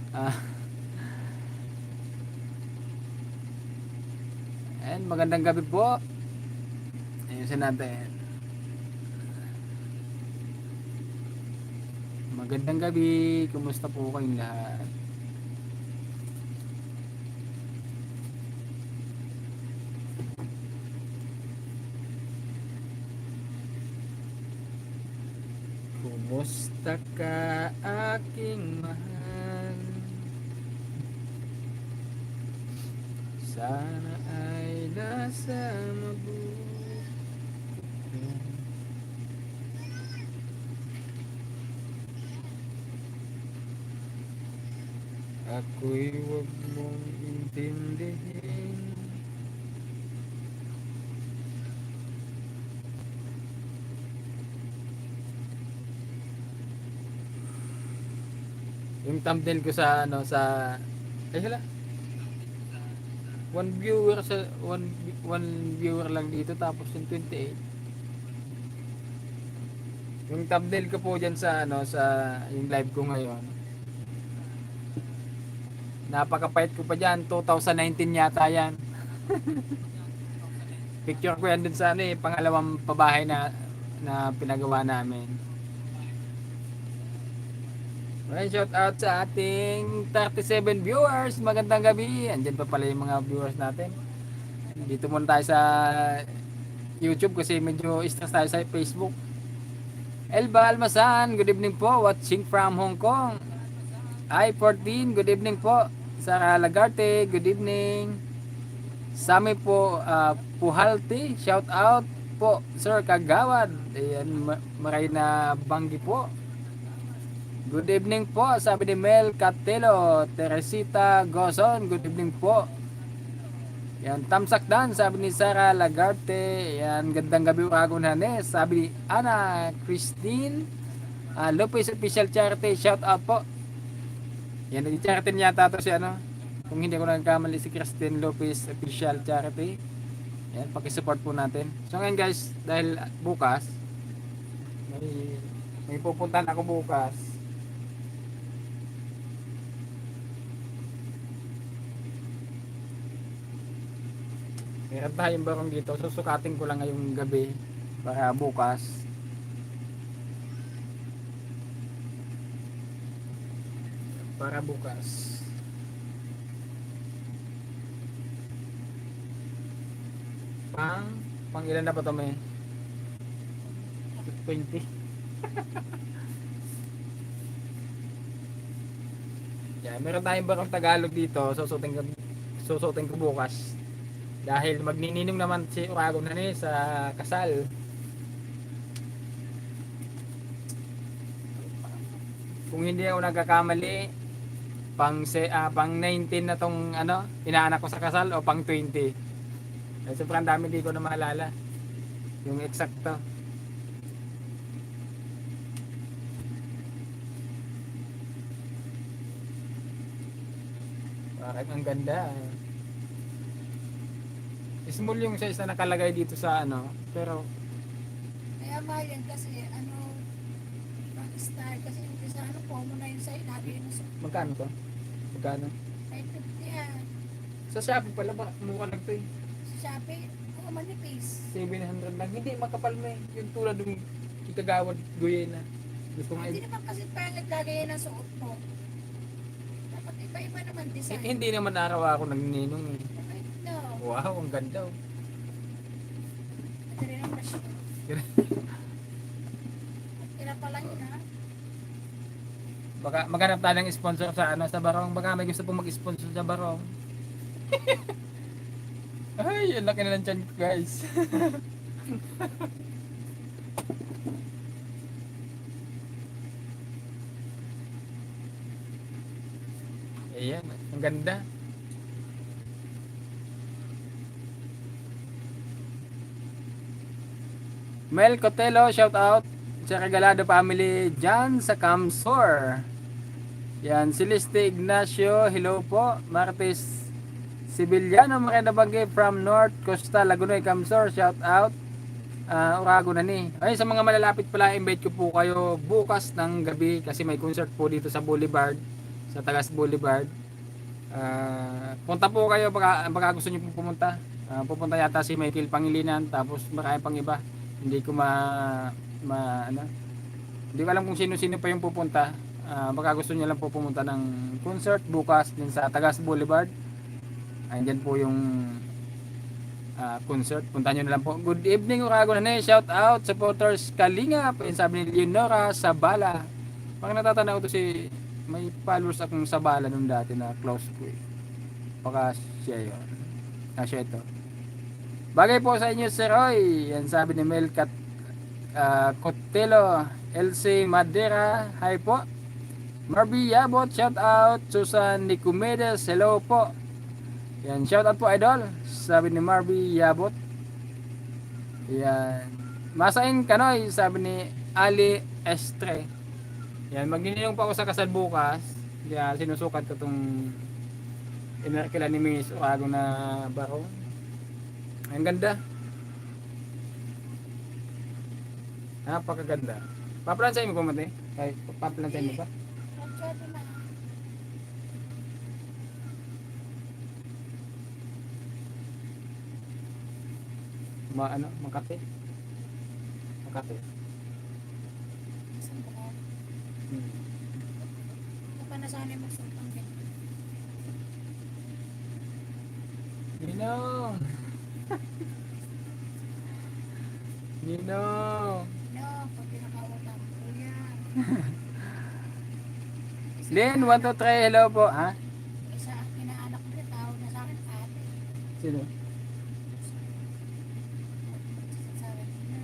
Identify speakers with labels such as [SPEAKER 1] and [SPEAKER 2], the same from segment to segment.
[SPEAKER 1] Ah, and magandang gabi po. Ayusin natin. Magandang gabi. Kumusta po kayong lahat? Kumusta ka aking mahal? Sana ay nasa mabuti. Ako'y wag mong intindihin. Yung thumbnail ko sa ano sa hala, one viewer sa one viewer lang dito tapos yung 28. Yung thumbnail ko po diyan sa ano sa yung live ko ngayon. Napakapait ko pa diyan, 2019 yata yan. Picture ko yan dun sa ano pangalawang pabahay na pinagawa namin. Well, shout out sa ating 37 viewers. Magandang gabi. Andiyan pa pala yung mga viewers natin. Dito muna tayo sa YouTube kasi medyo stress tayo sa Facebook. Elba Almasan, good evening po. Watching from Hong Kong. I-14, good evening po. Sara Lagarte, good evening. Sami po, Puhalti, shout out po. Sir Kagawad, ayan, maray na banggi po. Good evening po, sabi ni Mel Catelo. Teresita Gozon, good evening po. Yan, Tamsak Dan, sabi ni Sara Lagarte. Yan, gandang gabi Uragon Hanes. Sabi ni Ana Christine Lopez Official Charity, shout out po. Yan, i-charity niya yata to si ano. Kung hindi ko nagkamali si Christine Lopez Official Charity. Yan, paki-support po natin. So ngayon guys, dahil bukas may pupuntahan ako bukas. Meron tayong barong dito. Susukatin ko lang ngayong gabi para bukas. Para bukas. Pang ilan na ba ito may? 20. Yan, meron tayong barong Tagalog dito. Susutin ko bukas. Dahil magnininong naman si Uragon na ni sa kasal. Kung hindi ako nagkakamali, pang 19 na tong ano, inaanak ko sa kasal o pang 20. Sobrang dami, di ko na maalala yung eksakto. Parang ang ganda. Small yung size na nakalagay dito sa ano, pero
[SPEAKER 2] Kaya mahal yan kasi ano, pang style kasi yung sa ano po mo na yun sa inabi yun sa
[SPEAKER 1] magkano to? Magkano?
[SPEAKER 2] 550 yan.
[SPEAKER 1] Sa Shopee pala ba? Mukha lang to eh.
[SPEAKER 2] Sa Shopee, oo manipis.
[SPEAKER 1] 700 lang. Hindi makapal na eh. Yung tulad ng Ikagawad Guyena. Gusto nga
[SPEAKER 2] Hindi naman kasi pangit lagay yan ang suot mo. Dapat iba-iba naman design.
[SPEAKER 1] hindi naman araw ako nagninong eh.
[SPEAKER 2] No.
[SPEAKER 1] Wow, ang ganda oh.
[SPEAKER 2] Ito rin ang brush ko. Tira pa lang yun ha.
[SPEAKER 1] Baka maghanap tayo ng sponsor sa ano sa Barong. Baka may gusto pong mag-sponsor sa Barong. Ay, ang laki na ng tiyan ko, guys. Ayan, ang ganda. Mel Cotelo, shout out sa Regalado family dyan sa Camsor. Yan, Celeste Ignacio, hello po. Martes Sibiliano, Marina Bagay from North Costa, Lagunoy, Camsor, shout out. Urago na ni. Ay, sa mga malalapit pala, invite ko po kayo bukas ng gabi kasi may concert po dito sa Boulevard. sa Tagas Boulevard. Punta po kayo baka gusto niyo po pumunta. Pupunta yata si Michael Pangilinan, tapos marami pang iba. Hindi ko ano. Hindi ko alam kung sino-sino pa yung pupunta. Baka gusto niyo lang po pumunta ng concert bukas din sa Tagas Boulevard. Andyan po yung concert. Punta nyo na lang po. Good evening, Uragonan. Shout out supporters Kalinga. Sabi ni Leonora Sabala. Pag natatanaw to si may followers akong Sabala nung dati na close ko eh. Baka siya yun. Siya ito. Bagay po sa inyo, Sir Roy. Yan sabi ni Melcat Cotelo. LC Madera. Hi po. Marby Yabot. Shout out. Susan Nicomedes. Hello po. Yan. Shout out po, idol. Sabi ni Marby Yabot. Yan. Masaing Kanoy. Sabi ni Ali Estre. Yan. Magninilong pa ako sa kasal bukas. Yan. Sinusukat ko itong inerkila ni Miss Urago na baro. Ang ganda. Napakaganda. Paplansay mo po mati? Kaya paplansay mo pa?
[SPEAKER 2] Masyado na.
[SPEAKER 1] Makati? Makati.
[SPEAKER 2] Saan ba? Hindi pa nasanay mo sa pangkin.
[SPEAKER 1] Ninong! Ninong!
[SPEAKER 2] No, pag pinakautan ko yan.
[SPEAKER 1] Lynn, 1, 2, 3, hello po. Ha?
[SPEAKER 2] Isa, inaanak ko rin, tawag na sa akin, ate.
[SPEAKER 1] Sino?
[SPEAKER 2] Sabi niya,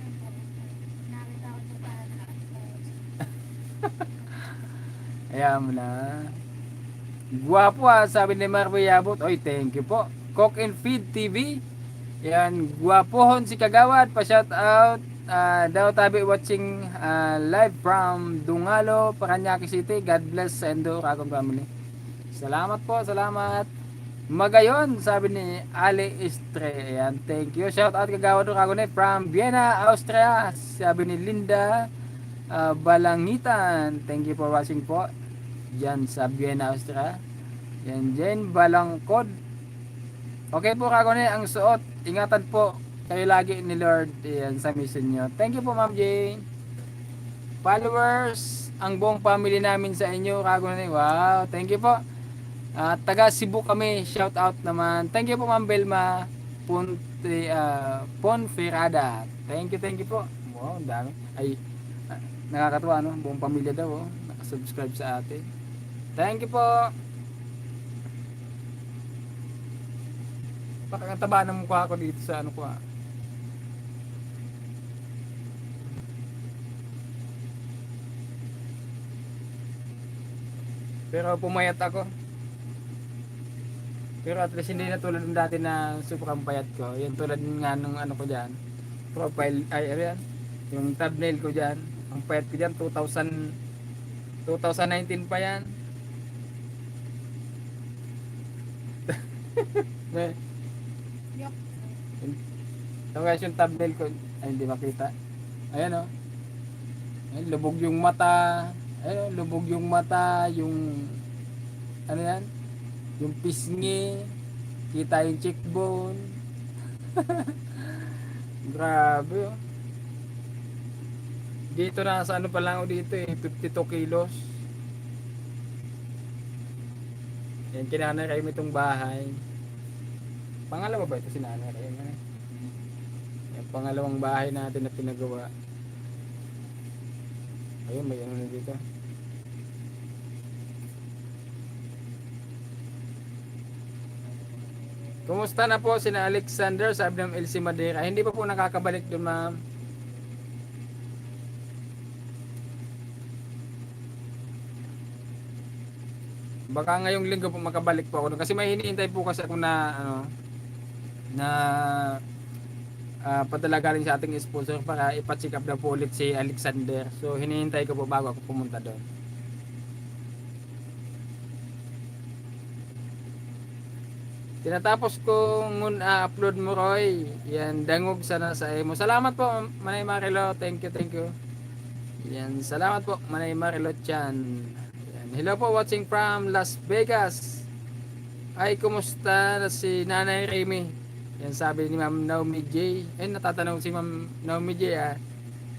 [SPEAKER 2] nakita ko sa tahan na ate.
[SPEAKER 1] Ayan mo na. Guwapo sabi ni Marvo Yabot. Oy, thank you po. Cook and Feed TV. Yan, guwapohon si Kagawad. Pa-shout out. Daw tabi watching live from Dungalo, Paranaque City. God bless sa Endo Ragong family. Salamat po, salamat. Magayon, sabi ni Ali Estre. Ayan, thank you. Shout out Kagawad Ragone from Vienna, Austria. Sabi ni Linda Balangitan. Thank you for watching po. Diyan sa Vienna, Austria. Yan, Jen Balangkod. Okay po, Ragone, ang suot. Ingatan po kayo lagi ni Lord yan, sa mission nyo. Thank you po, Ma'am Jane. Followers, ang buong family namin sa inyo, Ragone. Wow, thank you po. Taga Cebu kami, shout out naman. Thank you po, Ma'am Belma Ponferrada. Thank you po. Wow, ang dami. Ay, nakakatuwa, no? Buong pamilya daw, oh. Nakasubscribe sa atin. Thank you po. Pakakataba ng mukha ko dito sa ano ko, Pero pumayat ako. Pero at least hindi na tulad ng dati na sobrang payat ko. Yan tulad nga nung ano ko dyan. Profile, ay yan. Yung thumbnail ko dyan. Ang payat ko dyan, 2019 pa yan.
[SPEAKER 2] Yuck.
[SPEAKER 1] So guys, yung thumbnail ko, ay hindi makita. Ayan o. Ayan, lubog yung mata. Ayan, lubog yung mata, yung ano yan? Yung pisngi, kita yung cheekbone. Grabe oh. Dito na sa ano pa lang ako dito 52 kilos. Yan, kinanay kayo itong bahay. Pangalawa ba ito si nanay kayo? Yung pangalawang bahay natin na pinagawa. Ayun, may ano na dito. Kumusta na po sina Alexander, sabi ng LC Madeira? Hindi pa po nakakabalik doon, ma'am. Baka ngayong linggo po makabalik po ako doon. Kasi may hinihintay po kasi ako na ano na padala galing sa ating sponsor para ipa-check up daw po ulit si Alexander. So hinihintay ko po bago ako pumunta doon. Tinatapos kong upload mo, Roy. Yan, dangog sana sa emo. Salamat po, Manay Marilo. Thank you. Yan, salamat po, Manay Marilo Chan. Yan. Yan. Hello po, watching from Las Vegas. Ay, kumusta na si Nanay Remy? Yan sabi ni Ma'am Naomi J. Ay, natatanong si Ma'am Naomi J ah.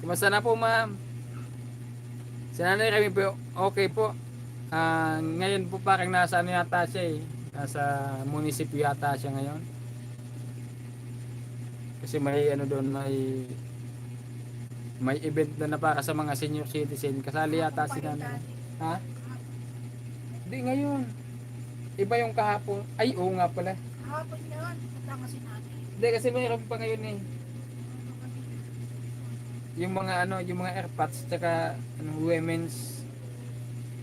[SPEAKER 1] Kumusta na po, Ma'am? Si Nanay Remy po, okay po. Ngayon po parang nasa ano yata siya eh. Nasa munisipyo yata siya ngayon. Kasi may ano doon, may event na para sa mga senior citizen. Kasali yata si Nanay. Ha? Hindi ngayon. Iba yung kahapon. Ay, oo nga pala.
[SPEAKER 2] Hapon yun. Punta kasi natin.
[SPEAKER 1] Hindi kasi mayroon pa ngayon eh. Yung mga ano, yung mga airpods tsaka ano, women's.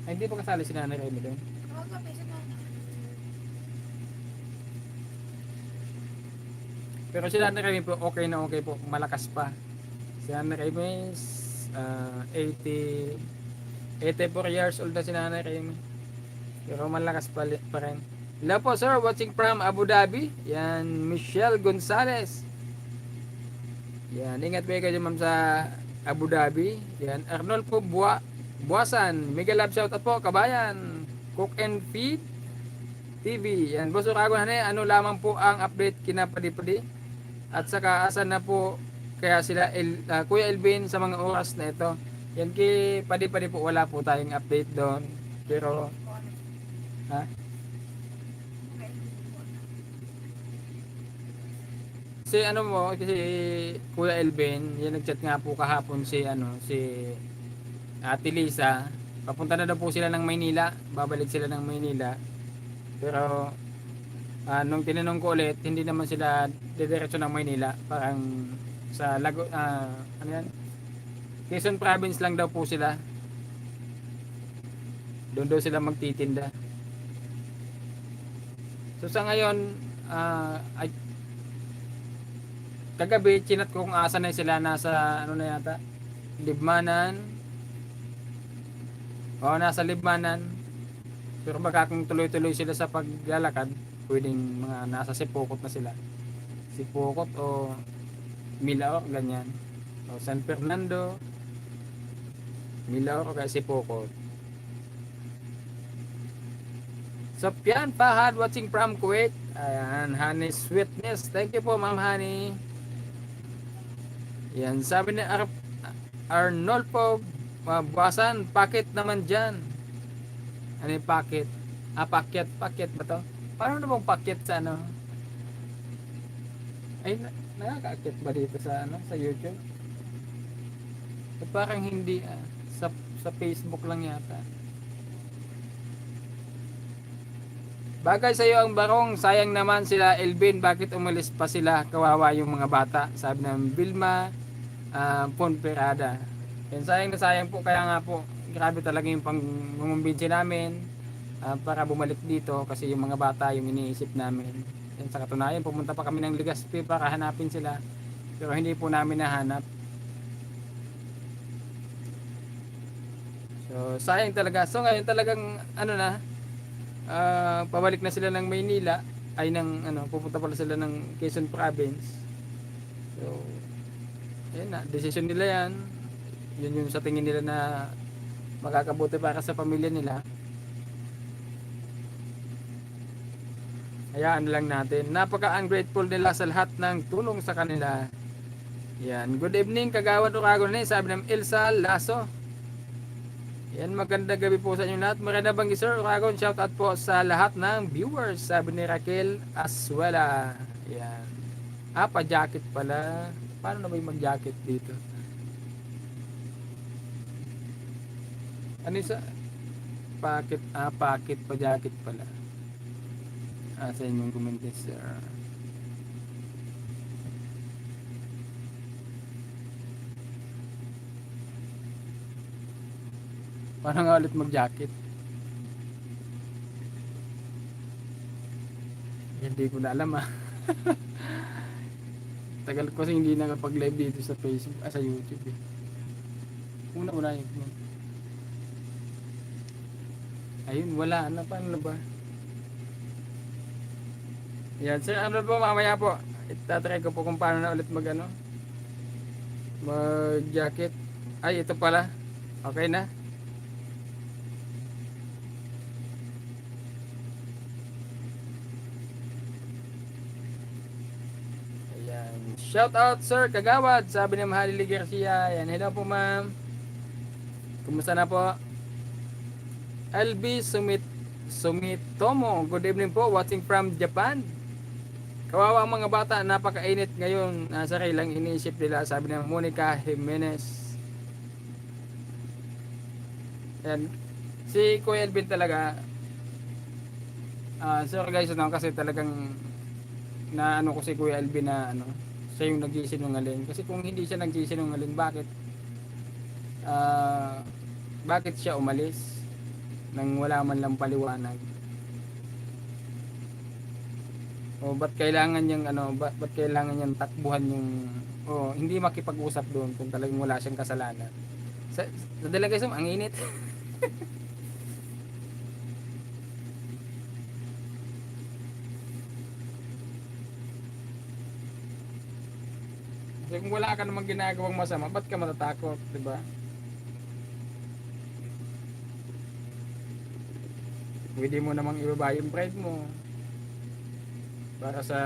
[SPEAKER 1] Ay, hindi pa kasali si Nanay Remy doon.
[SPEAKER 2] Kagabi sa nana.
[SPEAKER 1] Pero si Nanay Remy po, okay na okay po. Malakas pa. Si Nanay Remy is 84 years old na si Nanay Remy. Pero malakas pa rin. Hello po sir, watching from Abu Dhabi. Yan, Michelle Gonzalez. Yan, ingat po kayo ma'am sa Abu Dhabi. Yan, Arnold po Buwasan. Mega love shout out po, kabayan. Cook and Feed TV. Yan, Boss Uragon, ano lamang po ang update kina Padi-Padi? At saka asan na po kaya sila Kuya Elvin sa mga oras na ito. Yan kay Padi-Padi po, wala po tayong update doon. Pero ha? Si ano mo, si Kuya Elvin, yan nagchat nga po kahapon si Ate Lisa. Papunta na daw po sila ng Maynila, babalik sila ng Maynila. Pero nung tinanong ko ulit, hindi naman sila didiretso ng Maynila, parang sa ano yan? Quezon Province lang daw po sila. Doon daw sila magtitinda. So sa ngayon, kagabi chinat ko kung asa na sila, nasa ano na yata, Libmanan. O nasa Libmanan. Pero baka kung tuloy-tuloy sila sa paglalakad, pwedeng mga nasa Sipokot na sila. Sipokot o Milaor, ganyan. O San Fernando, Milaor o kaya Sipokot. Sopyan Fahad watching from Kuwait. Ayan, Honey Sweetness. Thank you po, Ma'am Honey. Yan, sabi ni Arnold po, Buwasan, pakit naman dyan. Ano yung pakit? Paket ba to? Paano na bang pakit sa ano? Ay, nakaka-akit ba dito sa ano, sa YouTube? Parang hindi, sa Facebook lang yata. Bagay sa iyo ang barong, sayang naman sila Elvin, bakit umalis pa sila, kawawa yung mga bata, sabi ng Vilma Ponferada. Yan, sayang na sayang po, kaya nga po, grabe talaga yung pangungumbinsi namin para bumalik dito, kasi yung mga bata yung iniisip namin. Yan, sa katunayan, pumunta pa kami ng Legazpi para hanapin sila, pero hindi po namin nahanap. So, sayang talaga. So, ngayon talagang, ano na, pabalik na sila ng Maynila, ay ng ano, pupunta pala sila ng Quezon Province. So ayun na, decision nila yan. Yun yung sa tingin nila na makakabuti para sa pamilya nila. Hayaan lang natin. Napaka-ungrateful nila sa lahat ng tulong sa kanila. Yan, good evening Kagawad Uragon, sabi ng Elsa Lasso. Yan, magandang gabi po sa inyo lahat. Magandang banggi sir Uragon, shout out po sa lahat ng viewers, sabi ni Raquel Aswela. Yan, pa-jacket pala. Paano na ba yung mag-jacket dito? Ano yung sa packet? Packet pa-jacket pala. Sa inyong comment sir. Paano nga ulit mag-jacket? Hindi ko na alam Tagal ko kasi hindi nakapag-live dito sa Facebook, sa YouTube eh. Una yun. Ayun, wala na. Paano na ba? Yan, sir, ano po mamaya po. Itatry ko po kung paano na ulit mag-jacket. Ay, ito pala. Okay na. Shout out Sir Kagawad, sabi ni Mahalili Garcia. Yan, hello po ma'am. Kumusta na po? LB Sumitomo, good evening po, watching from Japan. Kawawa ang mga bata, napakainit ngayon. Nasa kailang iniisip nila, sabi ni Monica Jimenez. Yan. Si Kuya Elvin talaga, sorry guys, no, kasi talagang na ano ko si Kuya Elvin na ano, siya yung nagsisinungaling. Kasi kung hindi siya nagsisinungaling, bakit siya umalis nang wala man lang paliwanag? O ba't kailangan niyang ano, ba't kailangan niyang takbuhan yung hindi makipag-usap doon kung talagang wala siyang kasalanan. Sa delegation, ang init. Kasi kung wala ka namang ginagawang masama, ba't ka matatakot, di ba? Pwede mo namang ibaba yung pride mo para sa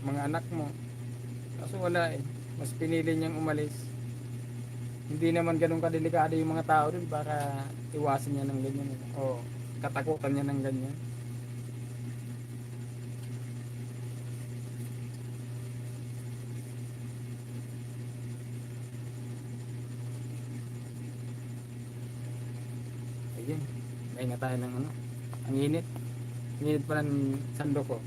[SPEAKER 1] mga anak mo. Kaso wala eh. Mas pinili niyang umalis. Hindi naman ganun kadelikado yung mga tao dun para iwasan niya ng ganyan. O katakutan niya ng ganyan. Ayun. May nga tayo ng ano. Ang init. Ang init pala ng sando ko.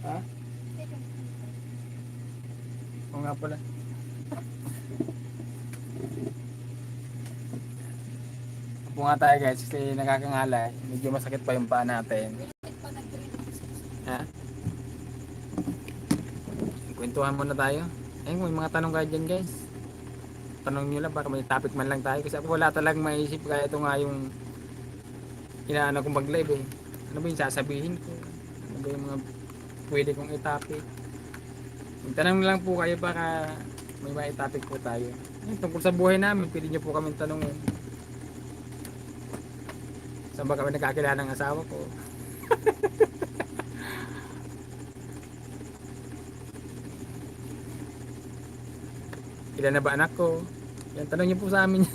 [SPEAKER 1] Ha? Oo nga pala. Upo nga tayo guys kasi nakakangala. Medyo masakit pa yung paa natin. Ha? Kwentuhan muna tayo. Ayun, may mga tanong kayo dyan guys. Tanong nyo lang para may topic man lang tayo. Kasi ako wala talagang maisip kaya ito nga yung inaano kong mag-live eh. Ano ba yung sasabihin ko? Ano ba yung mga pwede kong i-topic? Magtanong lang po kayo para may ma-topic po tayo. Ayun, tungkol sa buhay namin, pwede nyo po kami tanongin. Saan ba kami nagkakilala ng asawa ko? Ilan na ba anak ko? Yan, tanong niyo po sa amin.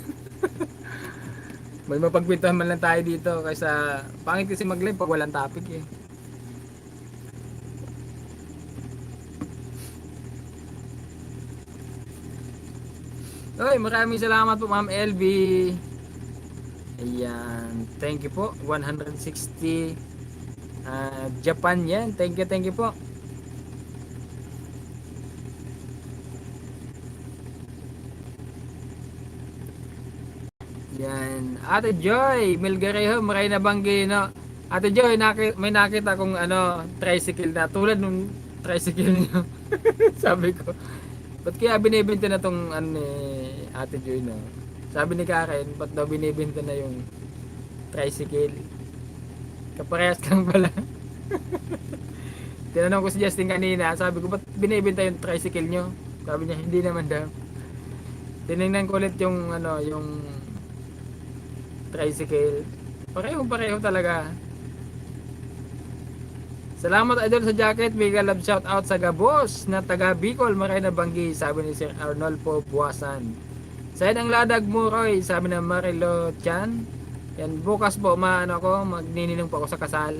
[SPEAKER 1] May mapagkwentuhan man lang tayo dito kaysa pangit kasi mag-live pag walang topic eh. Oy, maraming salamat po Ma'am LB. Ayan, thank you po. 160 Japan yan. Thank you po. Yan. Ate Joy, Milgarejo, maray na banggi, no? Ate Joy, may nakita kong ano, tricycle na. Tulad nung tricycle niyo. Sabi ko, ba't kaya binibenta na tong ano, Ate Joy, no? Sabi ni Karen, ba't daw binibenta na yung tricycle? Kaparehas lang pala. Tinanong ko si Justin kanina, sabi ko, ba't binibenta yung tricycle nyo? Sabi niya, hindi naman daw. Tinignan ko ulit yung ano, yung tricycle. Pareho talaga. Salamat idol sa jacket. Mega love shout out sa Gabos na taga Bicol, maray na banggi, sabi ni Sir Arnolfo Buwasan. Sa'yo ang ladag mo, Roy, sabi ng Marilo Chan. Yan, bukas po magnininong po ako sa kasal.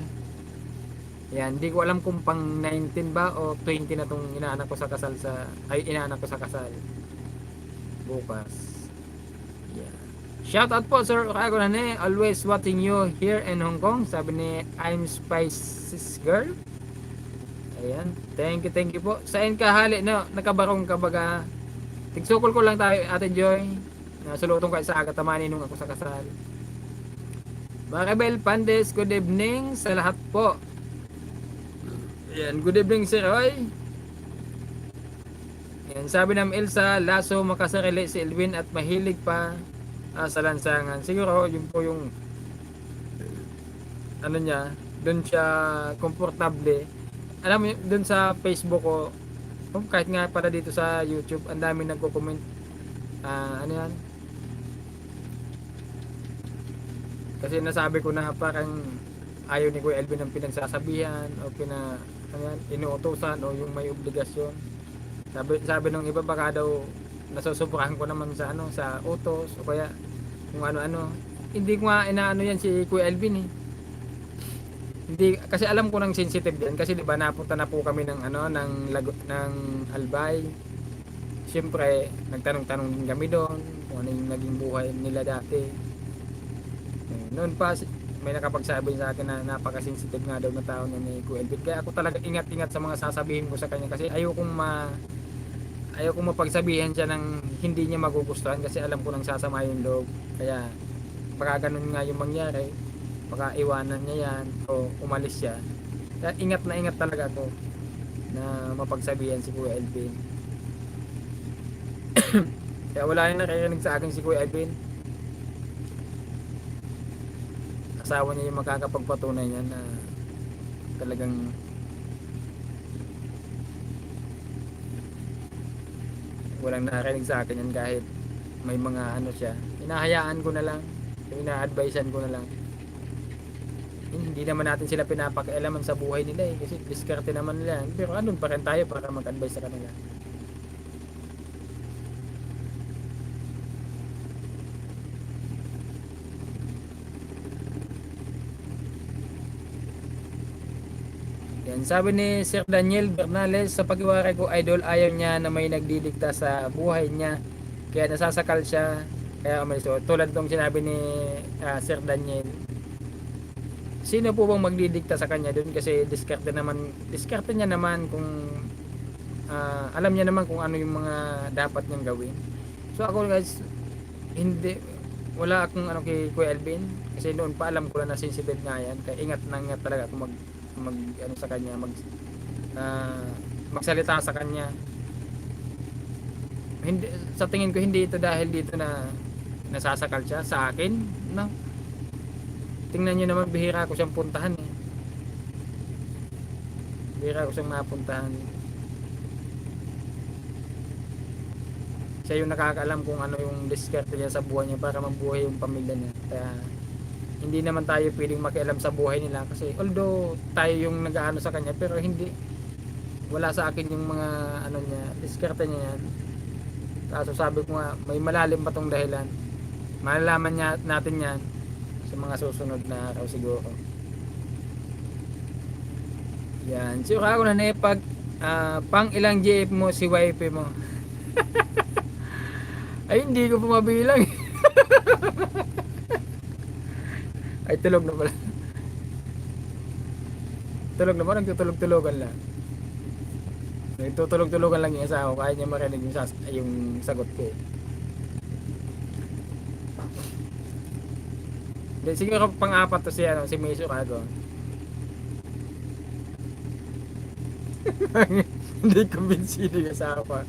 [SPEAKER 1] Yan, hindi ko alam kung pang 19 ba o 20 na tong inaanak ko sa kasal bukas. Yan. Shout out po Sir Okago Nane, always watching you here in Hong Kong, sabi ni I'm Spices Girl. Ayan, thank you po. Saan ka hali, no? Nakabarong ka baga? Tigsukol ko lang tayo, Ate Joy. Nasulutong ka sa agatamani nung ako sa kasal. Maribel Pandes, good evening sa lahat po. Ayan, good evening Sir Roy. Ayan, sabi ng Elsa, laso makasarili si Elwin at mahilig pa sa lansangan. Siguro yun po yung ano niya, doon siya komportable. Alam mo, doon sa Facebook ko, kahit nga para dito sa YouTube, ang dami nagko-comment. Ano yan? Kasi nasabi ko na parang ayaw ni Kuya Elvin ng pinagsasabihan o ano yan, inuutosan o yung may obligasyon. Sabi nung iba baka daw nasusubrahan ko naman sa ano sa utos o kaya kung ano-ano. Hindi ko nga inaano yan si Kuya Elvin eh. Hindi kasi alam ko nang sensitive yan kasi 'di ba napunta na po kami ng ano ng Albay. Siyempre, nagtanong-tanong din kami doon kung ano yung naging buhay nila dati. Noon pa may nakapagsabi sa akin na napaka-sensitive nga daw na tao na ni Kuya Elvin. Kaya ako talaga ingat-ingat sa mga sasabihin ko sa kanya kasi ayokong mapagsabihan siya ng hindi niya magugustuhan kasi alam ko nang sasama yung loob. Kaya baka ganun nga yung mangyari, baka iwanan niya yan o umalis siya. Kaya ingat na ingat talaga ako na mapagsabihan si Kuya Elvin. Kaya wala yung nakikirinig sa akin si Kuya Elvin. Asawa niya yung makakapagpatunay niya na talagang walang nakarinig sa akin yan kahit may mga ano siya. Hinahayaan ko na lang, ina-advisean ko na lang. Hindi naman natin sila pinapakialaman sa buhay nila eh, kasi diskarte naman nila. Pero andun pa rin tayo para mag-advise sa kanila. Yan, sabi ni Sir Daniel Bernales, sa pag-iwaray ko idol, ayaw niya na may nagdidikta sa buhay niya. Kaya nasasakal siya, kaya umalis. So, tulad ng sinabi ni Sir Daniel, sino po bang magdidikta sa kanya doon kasi diskarte niya naman kung alam niya naman kung ano yung mga dapat niyang gawin. So ako guys, wala akong ano kay Kuya Elvin kasi noon pa alam ko na sensitive nga yan, kaya ingat na ingat talaga ako mag ano sa kanya, magsalita sa kanya. Hindi, sa tingin ko hindi ito dahil dito na nasasakal siya sa akin, no? Tingnan nyo naman, bihira ko siyang puntahan eh. Bihira ko siyang napuntahan. Siya yung nakakaalam kung ano yung diskarte niya sa buhay niya para mabuhay yung pamilya niya. Kaya hindi naman tayo pwedeng makialam sa buhay nila kasi although tayo yung nag-aano sa kanya pero hindi, wala sa akin yung mga ano niya, diskarte niya yan. Kaso sabi ko nga, may malalim pa tong dahilan. Malalaman natin yan sa mga susunod na araw siguro. Yan, sure ako na pag pang ilang GF mo si wife mo. Ay hindi ko pa mabilang. Ay tulog na pala. Tulog na pala, nagtutulog-tulogan lang. Nagtutulog-tulogan lang yung asawa, kaya niya marinig yung sagot ko. Siguro pang-apat to si Miso Kago. Hindi kumbinsido yung asawa.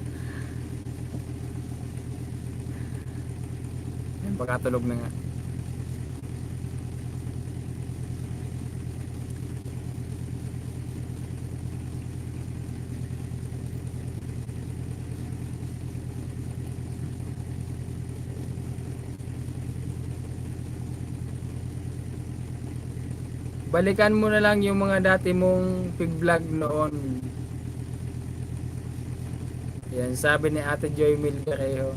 [SPEAKER 1] Yan, baka tulog na nga. Balikan mo na lang yung mga dati mong pig-vlog noon. Yan, sabi ni Ate Joy Milderejo.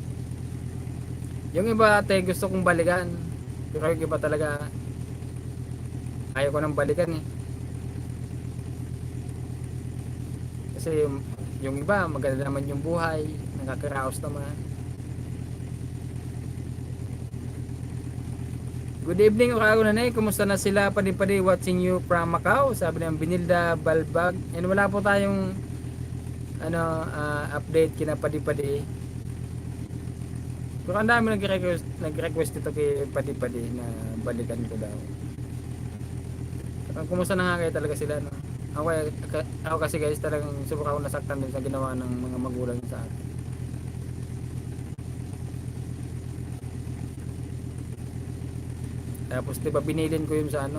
[SPEAKER 1] Yung iba ate gusto kong balikan. Pero yung iba talaga ayaw ko nang balikan eh. Kasi yung iba maganda naman yung buhay, nakakaraos naman. Good evening, Okago Nanay. Kumusta na sila? Padi-padi watching you from Macau. Sabi ng Binilda Balbag. And wala po tayong update kina Padi-padi. Pero ang dami nag-request dito kay Padi-padi na balikan ko daw. Kumusta na nga kayo talaga sila, no? Ako kasi guys, talagang subok ako nasaktan din sa ginawa ng mga magulang sa akin. Tapos 'di ba binilin ko yun sa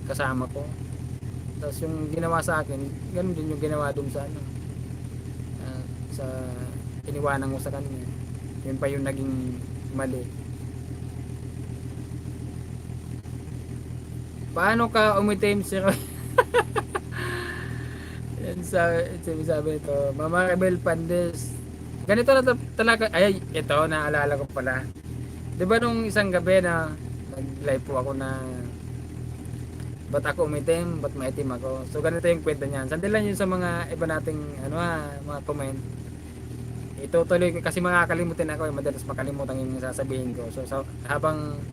[SPEAKER 1] kasama ko. Tapos yung ginawa sa akin, ganun din yung ginawa dun sa sa iniwanan ko sa kanya. Yun pa yung naging mali. Paano ka umitim si Roy? Yan sabi ito, Mama Rebel Pandes. Ganito na talaga, ay, ito, naalala ko pala. Di ba nung isang gabi na nag-live po ako na ba't ako umitim, ba't maitim ako. So ganito yung kwento niyan. Sandali lang yun sa mga iba nating mga comment. Itutuloy ko kasi makakalimutan ako, madalas makalimutan yung sasabihin ko. So habang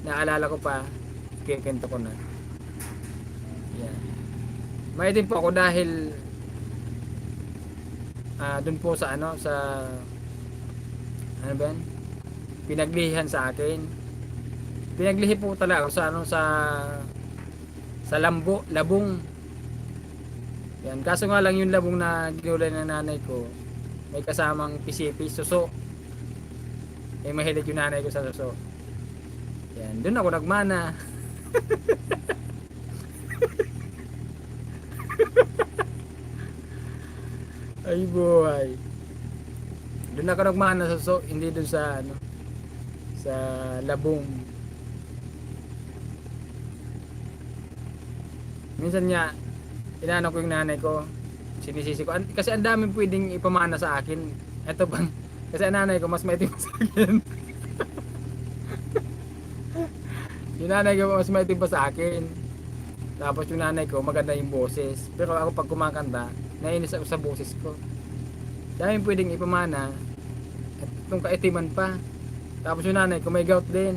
[SPEAKER 1] naalala ko pa, kikwento ko na. Yan. Maitim po ako dahil dun po sa ano ba yan? Pinaglihan sa akin. Pinaglihi po talaga ako sa labong. Yan, kaso nga lang yung labong na ginulay ng nanay ko, may kasamang pisipi, suso. Mahilig yung nanay ko sa suso. Yan, doon ako nagmana. Ay buhay. Doon ako nagmana sa suso, hindi doon sa labong. Minsan nga inaano ko yung nanay ko, sinisisi ko kasi ang daming pwedeng ipamana sa akin. Ito bang kasi ang nanay ko mas maitim sa akin. Yung nanay ko mas maitim pa sa akin. Tapos yung nanay ko maganda yung boses. Pero ako pag kumakanta, naiinis ako sa boses ko. Daming pwedeng ipamana at itong kaitiman pa. Tapos yung nanay ko may gout din.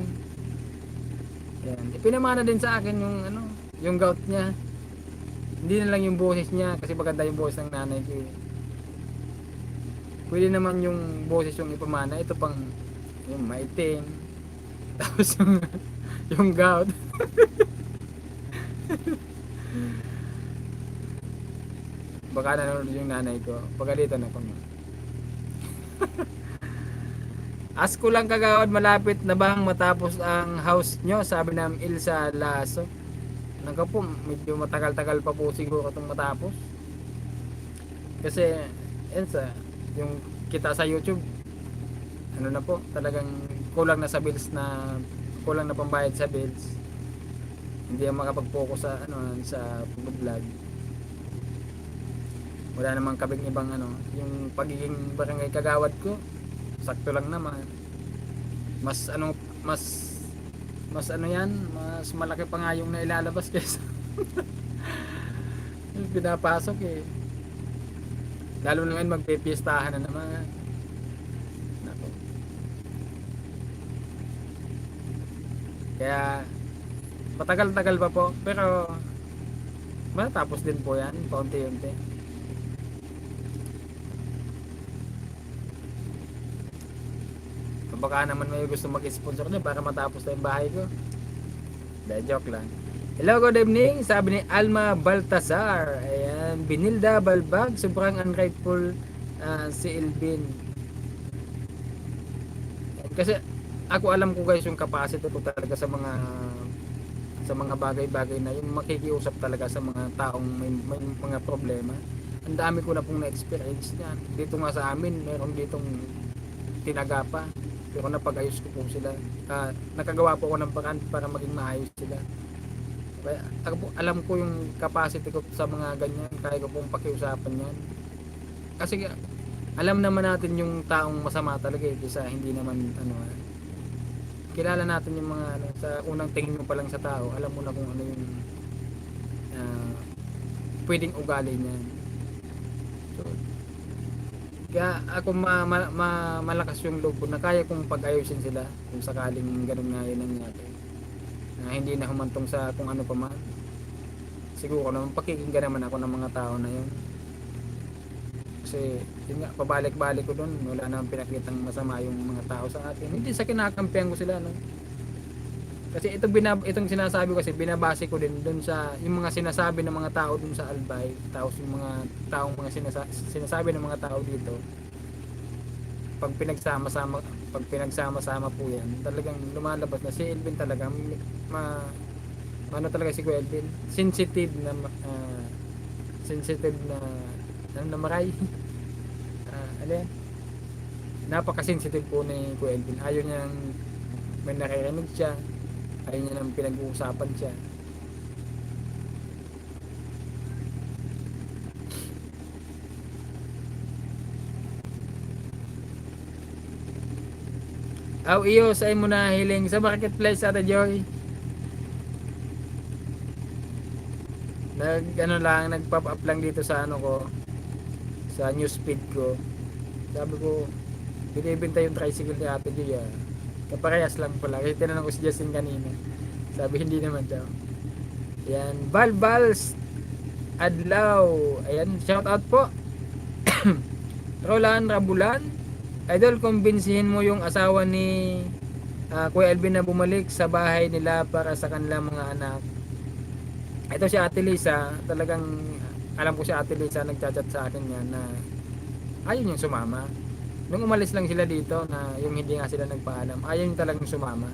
[SPEAKER 1] Yan. Ipinamana din sa akin yung gout niya. Hindi na lang yung boses niya kasi maganda yung boses ng nanay ko. Pwede naman yung boses yung ipamana. Ito pang yung maitim. Tapos yung gout. Baka nanonood yung nanay ko. Pagalitan ako mo. Asko lang kagawad, malapit na bang matapos ang house nyo? Sabi ng Ilsa Lasso. Naka po, medyo matagal-tagal pa po siguro itong matapos. Kasi, Elsa, yung kita sa YouTube, ano na po, talagang kulang na sa bills kulang na pambayad sa bills. Hindi ang makapag-focus sa vlog. Wala namang kabing ibang yung pagiging barangay kagawad ko, sakto lang naman. Mas malaki pa nga yung nailalabas kaysa yung pinapasok lalo na ngayon magpipiestahan na naman. Nako. Kaya matagal-tagal pa po pero matapos din po yan paunti-unti. Baka naman may gusto mag-sponsor niya para matapos na yung bahay ko. Joke lang. Hello, good evening. Sabi ni Alma Baltasar. Ayan, Binilda Balbag. Sobrang ungrateful si Elvin. Kasi ako alam ko guys yung capacity ko talaga sa mga bagay-bagay na yung makikiusap talaga sa mga taong may mga problema. Ang dami ko na pong na-experience niyan. Dito nga sa amin, meron ditong tinagapa. Pero napag-ayos ko po sila. Nakagawa po ako ng paraan para maging maayos sila. Kaya alam ko yung capacity ko sa mga ganyan. Kaya ko pong pakiusapan yan. Kasi alam naman natin yung taong masama talaga kaysa hindi naman kilala natin yung mga sa unang tingin mo pa lang sa tao. Alam mo na kung ano yung pwedeng ugali niyan. So, kaya ako malakas yung loob ko na kaya kong pag-ayusin sila kung sakaling ganun nga yun nangyari na hindi na humantong sa kung ano pa man. Siguro naman pakikinggan naman ako ng mga tao na yun kasi yun nga, pabalik-balik ko dun, wala namang pinakitang masama yung mga tao sa atin, hindi sa kinakampihan ko sila kasi itong sinasabi ko kasi binabase ko din dun sa yung mga sinasabi ng mga tao dun sa Albay, tapos yung mga taong sinasabi ng mga tao dito. Pag pinagsama-sama po yan, talagang lumalabas na si Elvin talaga talaga si Kuya Elvin, sensitive na maray. Napaka-sensitive po ni Kuya Elvin. Ayaw niya may naririnig siya. Ayaw niya nang pinag-uusapan siya. Aw iyo sa imo na hiling sa marketplace Ate Joy. Ano lang, nag-pop up lang dito sa ano ko, sa newsfeed ko. Sabi ko, binibenta yung tricycle ni Ate Joy. Kaparehas lang pala. Kasi tinanong ko si Justin kanina. Sabi hindi naman daw. Yan, Balbals Adlaw. Ayan, shout out po. Roland Rabulan. Idol, kumbinsihin mo yung asawa ni Kuya Alvin na bumalik sa bahay nila para sa kanilang mga anak. Ito si Ate Lisa, talagang alam ko si Ate Lisa nagchat-chat sa akin yan na ayun yung sumama. Nung umalis lang sila dito na yung hindi nga sila nagpaalam, ayun yung talagang sumama.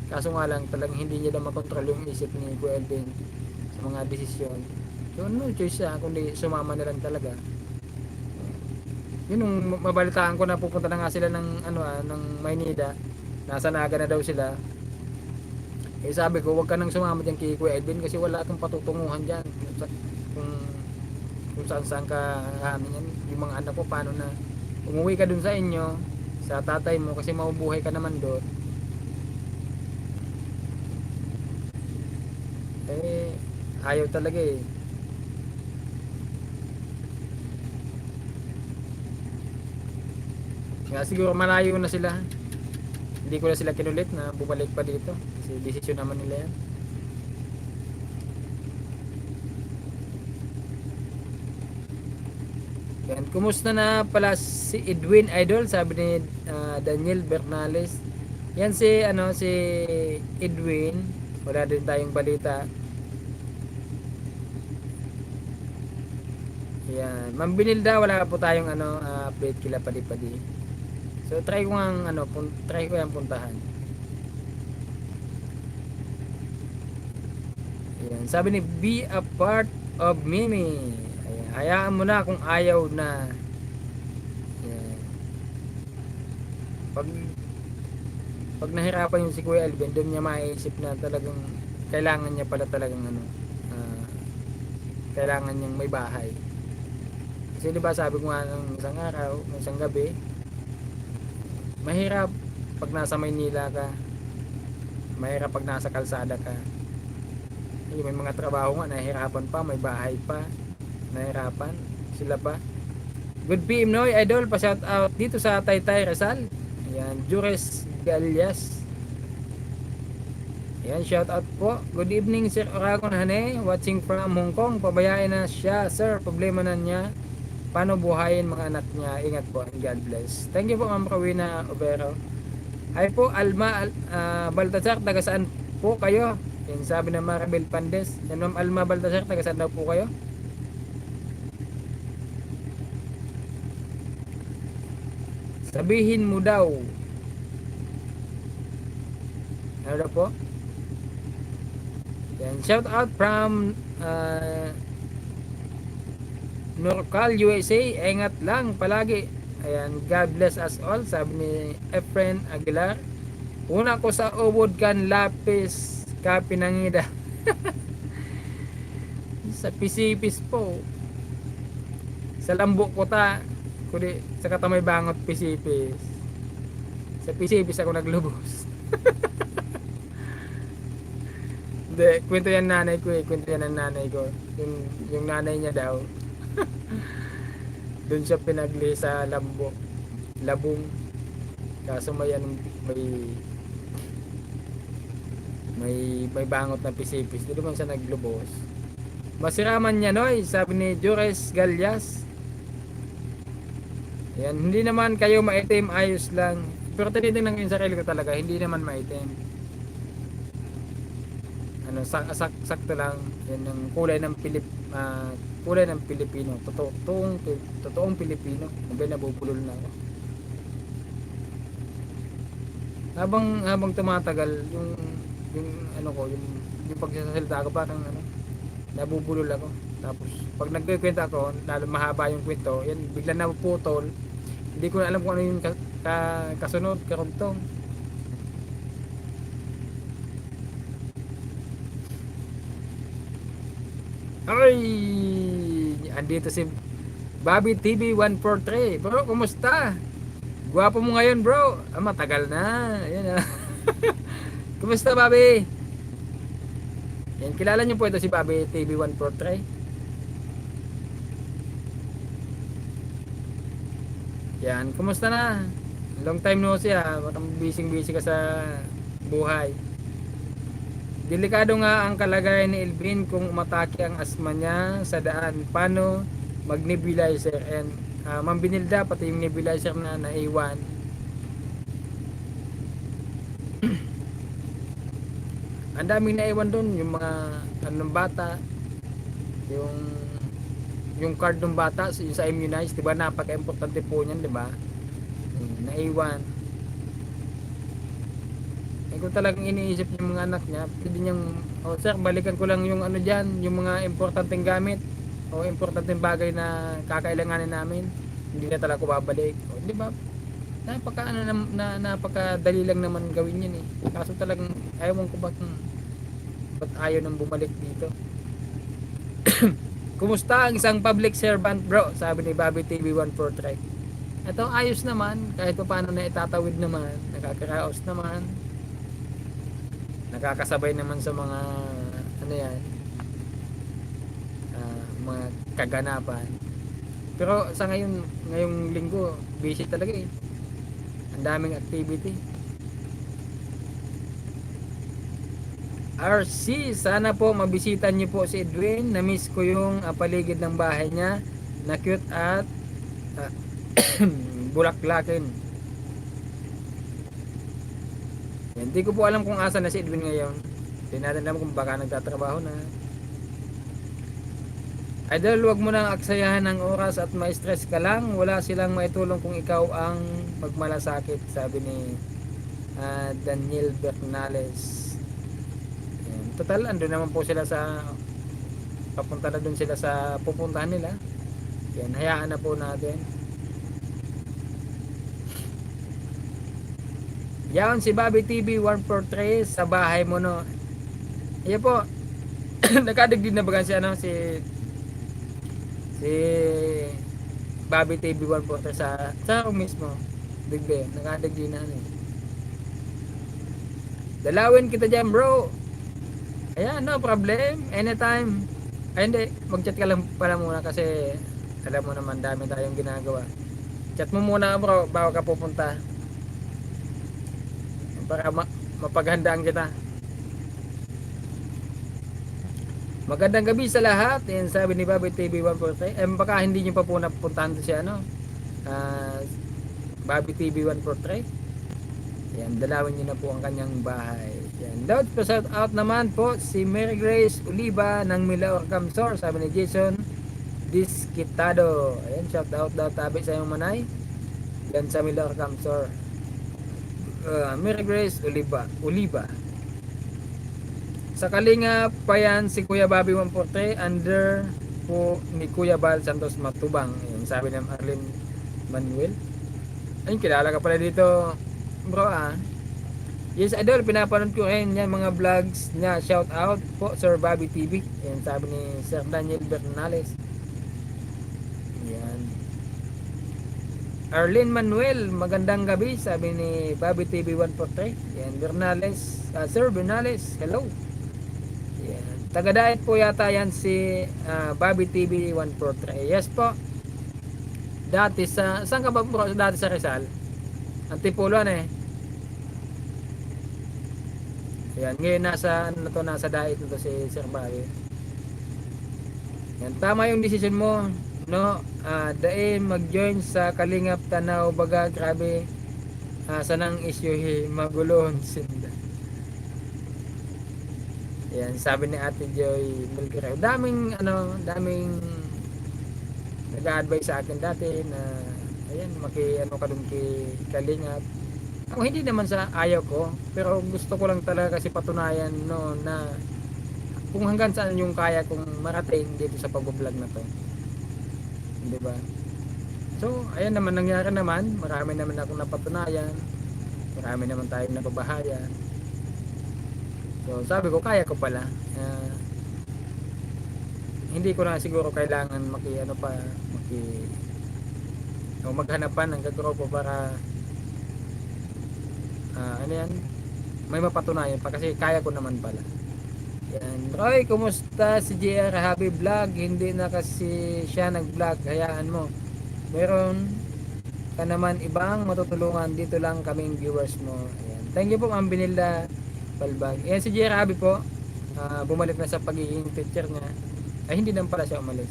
[SPEAKER 1] Kaso nga lang talagang hindi niya na makontrol yung isip ni Kuya Alvin sa mga desisyon. So no choice siya kundi sumama na lang talaga. Yun nung mabalitaan ko na pupunta na nga sila ng ng Maynila. Nasa Naga na daw sila. Eh sabi ko, wag ka nang sumama diyan kay Kuya Edwin kasi wala kang patutunguhan diyan. Kung saan ka yan, yung mga anak ko paano na umuwi ka dun sa inyo sa tatay mo kasi mabubuhay ka naman doon. Eh ayaw talaga eh. Kaya siguro malayo na sila. Hindi ko na sila kinulit na bumalik pa dito. Kasi desisyon naman nila yan. Yan. Kumusta na pala si Edwin Idol? Sabi ni Daniel Bernales. Yan si Edwin. Wala din tayong balita. Yan. Ma'am Binilda, wala po tayong update kila padi-padi. So try ko yang puntahan. Ayan. Sabi ni be a part of Mimi. Ayan. Hayaan mo na kung ayaw na. Ayan. Pag nahirapan yung si Kuya Alvin, doon niya maiisip na talagang kailangan niya pala talagang kailangan niyang may bahay. Kasi diba sabi ko nga ng isang araw, ng isang gabi, mahirap pag nasa Maynila ka, mahirap pag nasa kalsada ka. May mga trabaho nga nahihirapan pa, may bahay pa, nahihirapan sila pa. Good PM Noy Idol, pa shout out dito sa Taytay Rizal. Ayan, Jures Galias. Ayan, shout out po. Good evening Sir Oragon Hane, watching from Hong Kong. Pabayaan na siya sir, problema na niya paano buhayin mga anak niya. Ingat po and God bless. Thank you po Ma'am Rowena Obero. Ay po Alma Baltasar, taga saan po kayo? Yan sabi ng Maribel Pandes. Yan Ma'am Alma Baltasar, taga saan daw po kayo? Sabihin mo daw. Ano daw po? Yan, shout out from Norcal USA, ingat lang palagi. Ayan, God bless us all, sabi ni Efren Aguilar. Una ko sa ubod kan lapis ka pinangida. Sa pisipis po. Sa lambok ko ta, kundi sa katamay bangot pisipis. Sa pisipis ako naglubos. Hindi, kwento yan nanay ko eh. Kwento yan ng nanay ko. Yung nanay niya daw. Doon siya pinagli sa labong. Kaso may bangot na pisipis. Doon naman siya naglubos. Masiraman niya noy, sabi ni Jures Galias. Yan, hindi naman kayo maitim, ayos lang. Pero tinitingnan ko yung sarili ko talaga, hindi naman maitim. Sakto lang. Yan yung kulay ng Pilipino. Totoong Pilipino. Hanggang nabubulol na ako. Habang tumatagal yung pagsasalita ko parang nabubulol ako. Tapos pag nagkukwento ako, lalo mahaba yung kwento, yan bigla napuputol. Hindi ko na alam kung ano yung kasunod, karugtong. Ay, andito si Bobby TV 143. Bro, kumusta? Gwapo mo ngayon, bro. Ah, matagal na. Ayan ah. Kumusta, Bobby? Yan, kilala niyo po ito si Bobby TV143. Yan, kumusta na? Long time no see ha. Baka busy ka sa buhay. Delikado nga ang kalagayan ni Elvin kung umatake ang asma niya sa daan. Paano mag-nebulizer? And Ma'am Binilda, pati yung nebulizer na naiwan. Ang daming naiwan doon, yung mga anong bata, yung card ng bata, yung sa immunize, 'di ba? Napaka-importante po niyan, 'di ba? Naiwan. Kung talagang iniisip yung mga anak niya, pwede niyang, oh sir, balikan ko lang yung ano dyan, yung mga importanteng gamit o importanteng bagay na kakailanganin namin, hindi na talaga ko babalik. O, di ba? Napakadali lang naman gawin yun eh. Kaso talagang ayaw ko ba't ayaw nang bumalik dito. Kumusta ang isang public servant, bro? Sabi ni Bobby TV143. Ito ayos naman, kahit pa paano na itatawid naman, nakakaraos naman, nakakasabay naman sa mga ano yan, mga kaganapan. Pero sa ngayong linggo busy talaga eh, ang daming activity. RC, sana po mabisita niyo po si Edwin. Na-miss ko yung paligid ng bahay niya na cute at bulaklakin. Hindi ko po alam kung asa na si Edwin ngayon. Hindi natin alam kung baka nagtatrabaho na. Idol, wag mo nang aksayahan ng oras at ma-stress ka lang. Wala silang maitulong kung ikaw ang magmalasakit, sabi ni Daniel Bernales. Yan. Total, andun naman po sila sa papunta na dun sila sa pupuntahan nila. Yan, hayaan na po natin. Yan si Bobby TV 143 sa bahay mo no. Ayan po. Nakadigdig na ba si si Bobby TV 143 sa ako mismo. Digbe, nakadigdig na eh. Dalawin kita dyan, bro. Ayan, no problem. Anytime. Ay hindi, mag-chat ka lang pala muna kasi alam mo naman dami tayong ginagawa. Chat mo muna, bro, bago ka pupunta. Para mapaghandaan kita. Magandang gabi sa lahat. Yan sabi ni Bobby TV 143. Baka hindi nyo pa po napuntahan si Bobby TV 143. Yan, dalawin nyo na po ang kanyang bahay. Yan, dapat pa shout out naman po si Mary Grace Oliva ng Milaor Camsor. Sabi ni Jason Disquitado. Ayan, shout out daw tabi sa iyong manay. Yan sa Milaor Camsor. Mary Grace Oliva sa Kalinga pa yan si Kuya Bobby 143 under po ni Kuya Bal Santos Matubang. Yan, sabi ng Arlene Manuel. Ayun, kilala ka pala dito, bro ah. Yes, idol, pinapanood ko yan mga vlogs niya. Shout out po Sir Bobby TV. Yan, sabi ni Sir Daniel Bernales. Yan, Arlene Manuel, magandang gabi, sabi ni Bobby TV 143. Yan, Bernales, Sir Bernales, hello. Yan, taga-diet po yata yan si Bobby TV 143. Yes po. Dati saan ka ba bro? Dati sa Rizal? Antipolo eh. Yan, ngayon nasa diet nito si Sir Bobby. Yan, tama yung decision mo. No, dain mag-join sa Kalingap Tanaw baga grabe sanang issue magulon sinda. Yan, sabi ni Ate Joy Mulgiraw. Daming nag-a-advise sa akin dati na ayan, ka dun kay Kalingap. Ako hindi naman sa ayaw ko, pero gusto ko lang talaga kasi patunayan no na kung hanggang saan yung kaya kong marating dito sa pag-vlog na to. Diba? So, ayan naman nangyari naman. Marami naman akong napatunayan. Marami naman tayong napabahayan. So, sabi ko, kaya ko pala. Hindi ko na siguro kailangan maghanap pa ng kagrupo para ano yan, may mapatunayan pa kasi kaya ko naman pala. Yan. Roy, kumusta si JR Happy Vlog? Hindi na kasi siya nag-vlog, hayaan mo. Meron ka naman ibang matutulungan, dito lang kaming viewers mo. Ayan. Thank you po Ma'am Binilda Balbag. Ayan si JR Happy po, bumalik na sa pagiging teacher niya. Ay hindi naman pala siya umalis.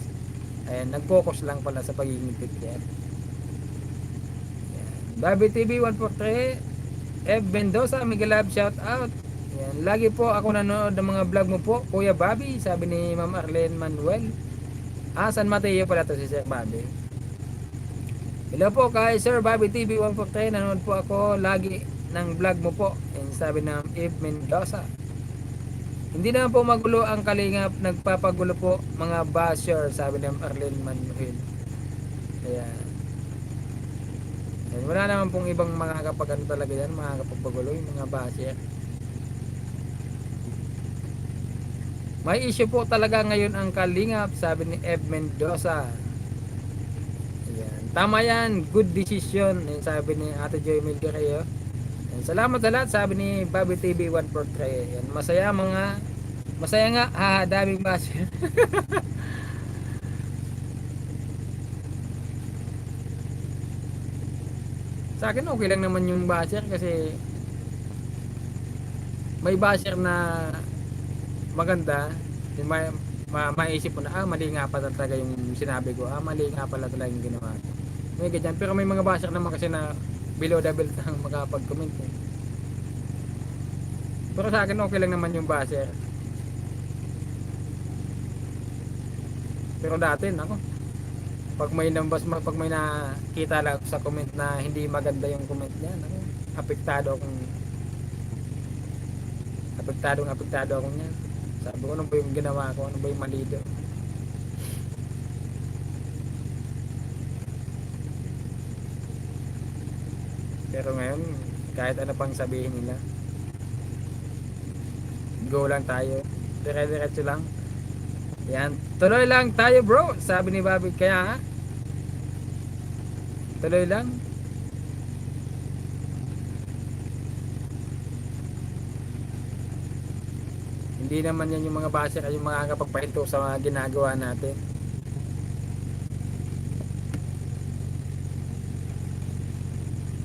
[SPEAKER 1] Ayan, nag-focus lang pala sa pagiging teacher. Bobby TV 143, F. Mendoza, Miguel Lab, shout out. Yan. Lagi po ako nanonood ng mga vlog mo po, Kuya Bobby, sabi ni Ma'am Arlene Manuel. San Mateo pala to si Sir Bobby. Hello po kay Sir Bobby TV 143, nanonood po ako lagi ng vlog mo po. Yan, sabi ng F. Mendoza. Hindi naman po magulo ang kalingap, nagpapagulo po mga basher, sabi ni Ma'am Arlene Manuel. Ayan. Wala naman pong ibang mga kapag ano talaga yan, mga kapagpagulo, yung mga basher. May issue po talaga ngayon ang kalingap, sabi ni Eb Mendoza. Ayan. Tama yan, good decision, sabi ni Ate Joy Milgareo. Salamat sa lahat, sabi ni Bobby TV 143. Ayan. Masaya nga, daming basher. Sa akin okay lang naman yung basher kasi may basher na maganda, maisip mo na mali nga pala talaga yung sinabi ko, mali nga pala talaga yung ginawa ko. May ganyan, pero may mga basher naman kasi na below the belt ang makapag-comment eh. Pero sa akin okay lang naman yung basher. Pero dati nako, pag may nakita lang sa comment na hindi maganda yung comment niya, apektado ako niyan. Sabi ko, ano ba yung ginawa ko, ano ba yung mali doon. Pero ngayon kahit ano pang sabihin nila, go lang tayo, dire-diretso lang. Yan, tuloy lang tayo bro, sabi ni Bobby. Kaya nga, tuloy lang. Hindi naman yan yung mga basher ay yung mga kapagpahinto sa mga ginagawa natin.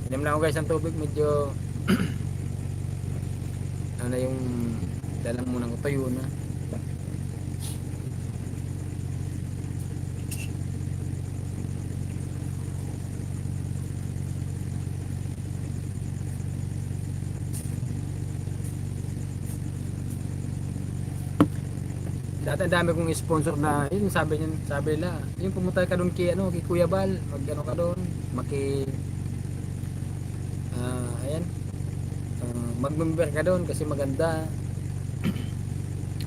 [SPEAKER 1] Inom lang ako guys ng tubig, medyo ano yung dalang muna ko, tayo na. Dati ang dami kong sponsor na, yun sabi nila, yung pumunta ka doon kay Kuya Bal, mag ano ka doon, ayan, mag-member ka doon kasi maganda.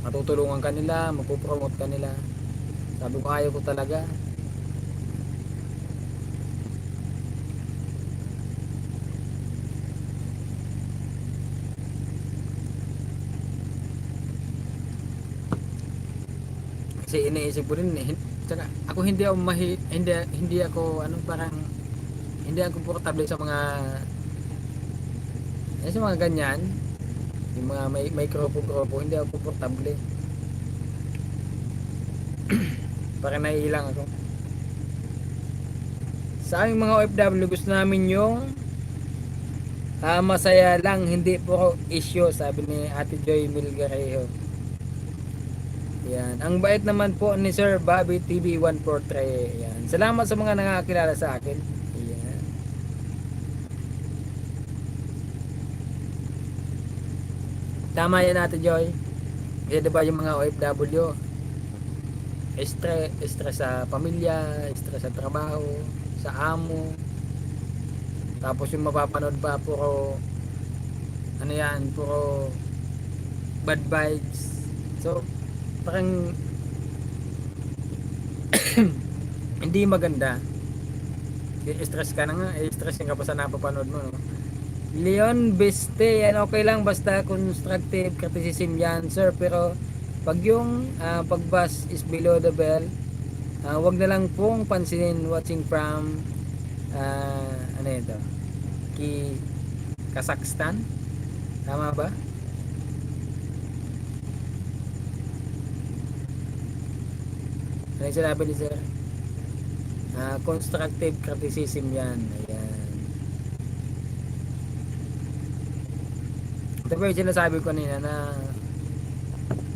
[SPEAKER 1] Matutulungan ka nila, mapupromote ka nila. Sabi ko ayaw ko talaga. Kasi iniisip ko rin tsaka ako hindi ako parang hindi ako komportable sa mga ganyan, yung mga may grupo, hindi ako komportable. Parang naiilang ako. Sa aming mga OFW, gusto namin yung masaya lang, hindi po issue, sabi ni Ate Joy Milgarejo. Yan. Ang bait naman po ni Sir Bobby TV 143. Yan. Salamat sa mga nakakilala sa akin. Yan. Tama yan Ate Joy. Kasi diba yung mga OFW, stress sa pamilya, stress sa trabaho, sa amo. Tapos yung mapapanood pa puro bad vibes. So parang hindi maganda. I-stress ka na nga, i-stress ka pa sa napapanood mo, no? Leon Beste, yan okay lang basta constructive criticism yan sir, pero pag yung pagbas is below the belt, wag na lang pong pansinin. Watching from ano ito, Kazakhstan. Tama ba? Ano yung sinabi ni sir? Constructive criticism yan. Ayan. Ito ba yung sinasabi ko kanina na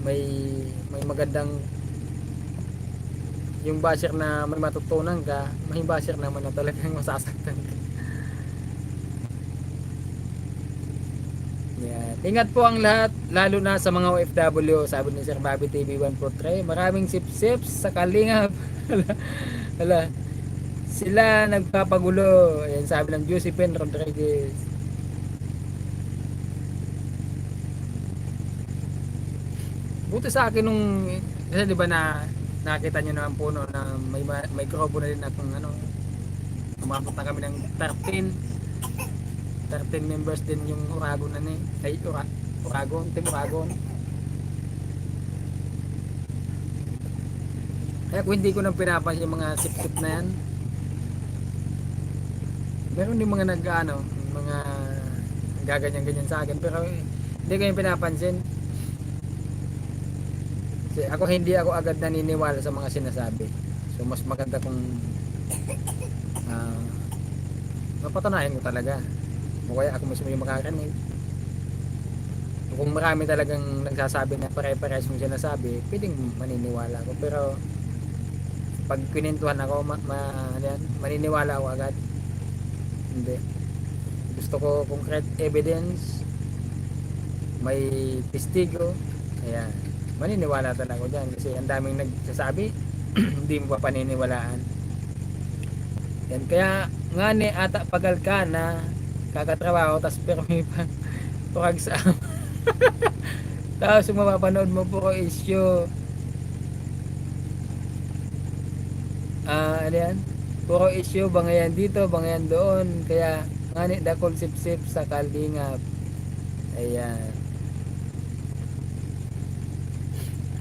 [SPEAKER 1] may magandang yung basher na may matutunan ka, may basher naman na talagang masasaktan ka. Yan. Ingat po ang lahat, lalo na sa mga OFW, sabi ni Sir Bobby TV 143. Maraming sip-sips sa kalingap. Hala, sila nagpapagulo. Ayan, sabi ng Josephine Rodriguez. Buti sa akin nung, kasi di ba na nakita nyo naman po no, na may grupo na rin akong ano, umabot na kami ng 13 members din yung Uragon na ni ay Uragon, Team Uragon. Kaya kung hindi ko nang pinapansin yung mga sip-sip na yan, meron din mga nag-ano, mga gaganyan-ganyan sa akin, pero hindi ko yung pinapansin. Kasi hindi ako agad naniniwala sa mga sinasabi. So mas maganda kung mapatunayan ko talaga. O kaya ako mismo yung makakarinig. Kung marami talagang nagsasabi na pare-pares yung sinasabi, pwedeng maniniwala ako. Pero pag kinintuhan ako, maniniwala ako agad. Hindi. Gusto ko concrete evidence, may testigo, kaya maniniwala talaga ako dyan. Kasi ang daming nagsasabi, hindi mo pa paniniwalaan. Yan. Kaya nga ni ata pagal ka na kakatrabaho, tas pero may purag sa tapos yung mapapanood mo puro issue, ano yan, puro issue, bangayan dito, bangayan doon, kaya nga ni dakol sip-sip sa kalingap. Ayan,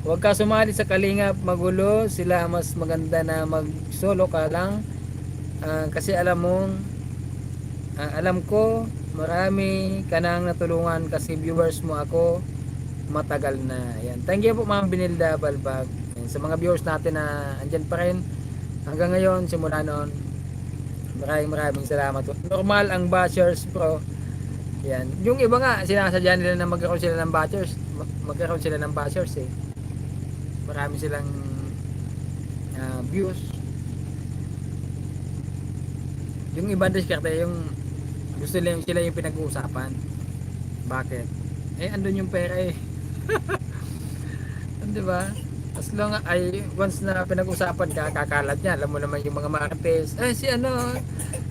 [SPEAKER 1] huwag ka sumali sa kalingap, magulo sila, mas maganda na mag solo ka lang. Kasi alam ko marami ka nang natulungan kasi viewers mo ako matagal na. Ayan. Thank you po Ma'am Binilda Balbag. Ayan. Sa mga viewers natin na andyan pa rin hanggang ngayon, simula noon, maraming salamat po. Normal ang bashers bro. Ayan. Yung iba nga sinasadya nila na magkaroon sila ng bashers eh. Marami silang views. Yung iba diskarte yung gusto sila yung pinag-uusapan. Bakit? Andun yung pera eh. Di ba? As long ay once na pinag-usapan ka, kakalat niya. Alam mo naman yung mga martes. Si ano,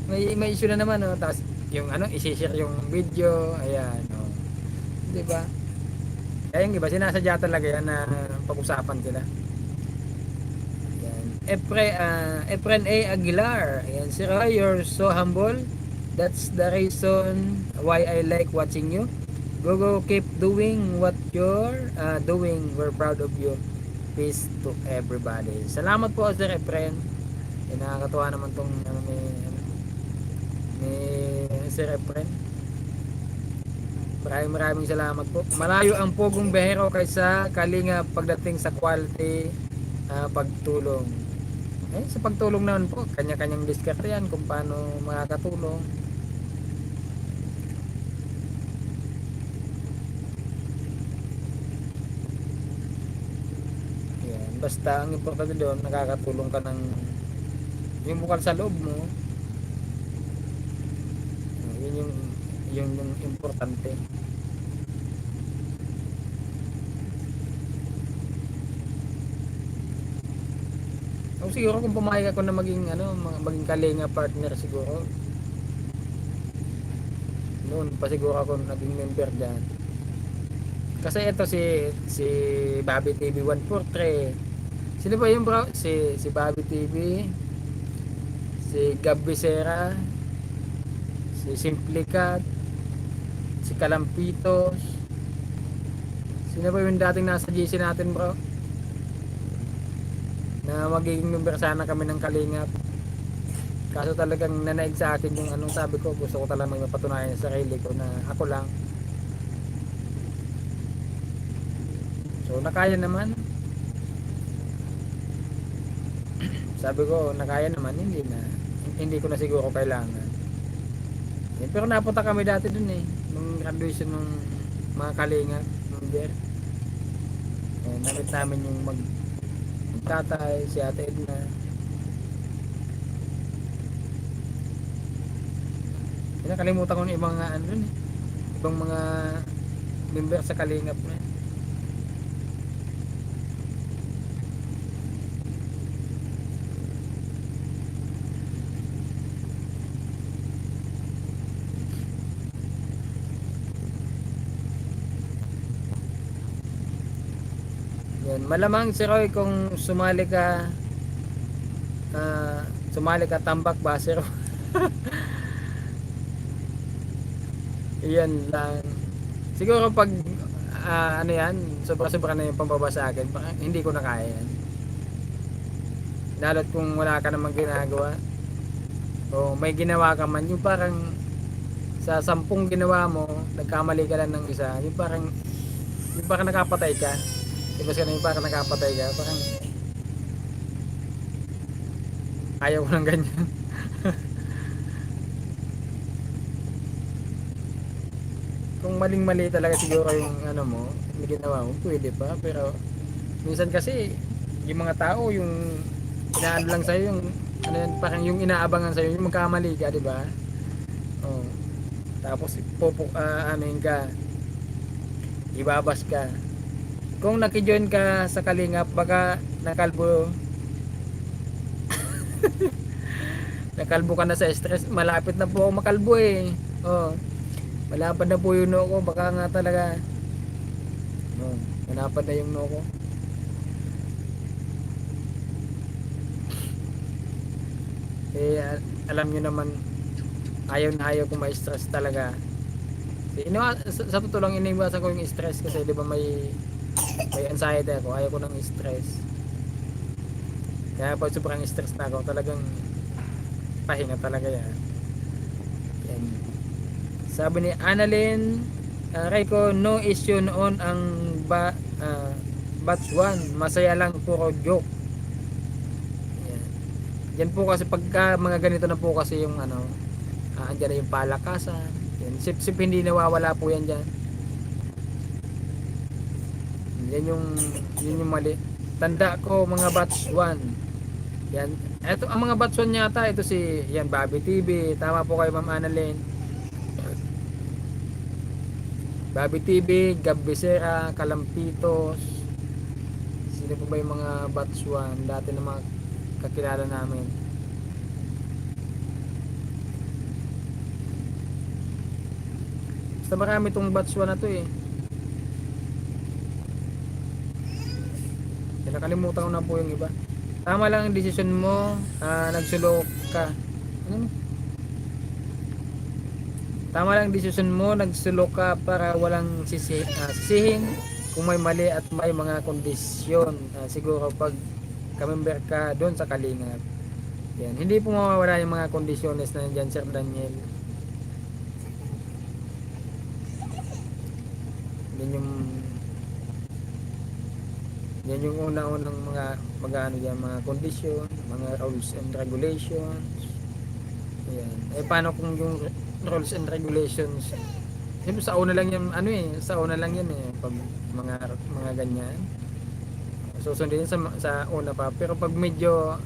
[SPEAKER 1] may issue na naman, oh. Tapos yung ano, i-share yung video. Ayan, oh. Di ba? Kaya yung iba sinasadya talaga yan na pag-usapan sila. Ayan. Efren A. Aguilar. Ayan, Sir Roy, you're so humble. That's the reason why I like watching you. Go, keep doing what you're doing. We're proud of you. Peace to everybody. Salamat po Sir Efren. Nakakatuwa naman tong ni Sir Efren. Maraming salamat po. Malayo ang pugong behero kaysa kalinga pagdating sa quality pagtulong. Sa pagtulong naman po, kanya-kanyang diskarte yan kung paano makakatulong. Basta ang importante doon, nakakatulong ka ng yung bukal sa loob mo. Yun yung importante. O siguro kung pumayag ako na maging kalinga partner siguro. Noon pa siguro ako naging member diyan. Kasi ito si Bobby TV 143. Sino ba yung bro? Si Bobby TV, si Gab Becerra, si Simplicat, si Kalampitos. Sino ba yung dating nasa GC natin bro? Na magiging member sana kami ng Kalingap. Kaso talagang nanaig sa akin yung anong sabi ko, gusto ko talaga may mapatunayan sa sarili ko na ako lang. So nakaya naman. Sabi ko nakaya naman, hindi ko na siguro kailangan. Pero napunta kami dati dun nung graduation ng mga kalinga nung year. Namit namin yung magtatay, si Ate Edna. Nakalimutan ko ng ibang ano dun ibang mga member sa kalingap na. Yan, malamang si Roy kung sumali ka tambak ba si Roy? Yan lang. Siguro pag ano yan, sobra-sobra na yung pambaba sa akin, baka hindi ko na kaya yan. Lalo't kung wala ka namang ginagawa o may ginawa ka man, yung parang sa 10 ginawa mo, nagkamali ka lang ng isa, yung parang nakapatay ka. Diba siya yung parang nakapatay ka, parang ayaw ko ng ganyan. Kung maling-mali talaga siguro yung ano mo, yung ginawa mo, pwede pa. Pero minsan kasi yung mga tao, yung inaano lang sa'yo, yung ano yan, parang yung inaabangan sa'yo, yung magkamali ka, di ba? Oh. Tapos anuin ka, ibabas ka. Kung nakijoin ka sa Kalingap, baka nakalbo nakalbo ka na sa stress. Malapit na po ako makalbo oh, malapad na po yung noo ko, baka nga talaga malapad na yung noo ko. Alam nyo naman, ayaw na ayaw kung ma-stress talaga. Sa totoo lang, iniwasan ko yung stress kasi di ba may anxiety ako, ayaw ko ng stress. Kaya pag sobrang stress na ako, talagang pahinga talaga yan. Sabi ni Annalyn, Raiko, no issue noon ang batch 1, masaya lang, puro joke. Yan po kasi pagka mga ganito na po kasi yung ano, andyan na yung palakasan. Yan, sip hindi nawawala po yan dyan. Yun yung mali. Tanda ko mga batch 1. Yan. Ito ang mga batch 1 yata, ito si yan Bobby TV. Tama po kayo Ma'am Annalyn. Bobby TV, Gab Becerra, Kalampitos. Sino po ba yung mga batch 1 dati na mga kakilala namin? Basta marami tong batch 1 na to nakalimutan ko na po yung iba. Tama lang ang desisyon mo, nagsulok ka. Ano? Tama lang ang desisyon mo, nagsulok ka para walang sisihin kung may mali at may mga kondisyon. Siguro pag kamember ka doon sa Kalingap. Yan. Hindi po mawawala yung mga kondisyones na nandyan, Sir Daniel. Yan yung una-unang mga kondisyon, mga rules and regulations. Ayan. Paano kung yung rules and regulations, siyempre sa una lang yan, sa una lang yan pag mga ganyan. Susundin sa una pa, pero pag medyo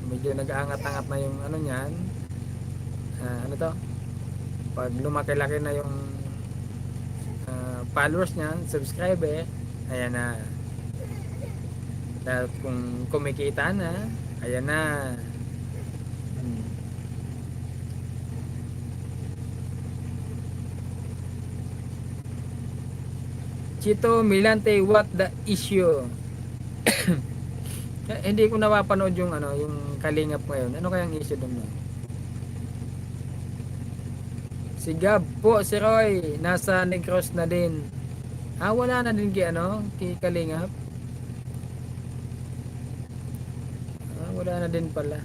[SPEAKER 1] nag-aangat-angat na yung ano niyan, pag lumaki-laki na yung followers niyan, subscriber, ayan na. Dahil kung kumikita na, ayan na. Chito Milante, what the issue? Hindi ko napapanood yung yung Kalingap ngayon. Ano kayang issue doon? Si Gab po, si Roy, nasa Negros na din. Wala na din kay Kalingap. Wala na din pala.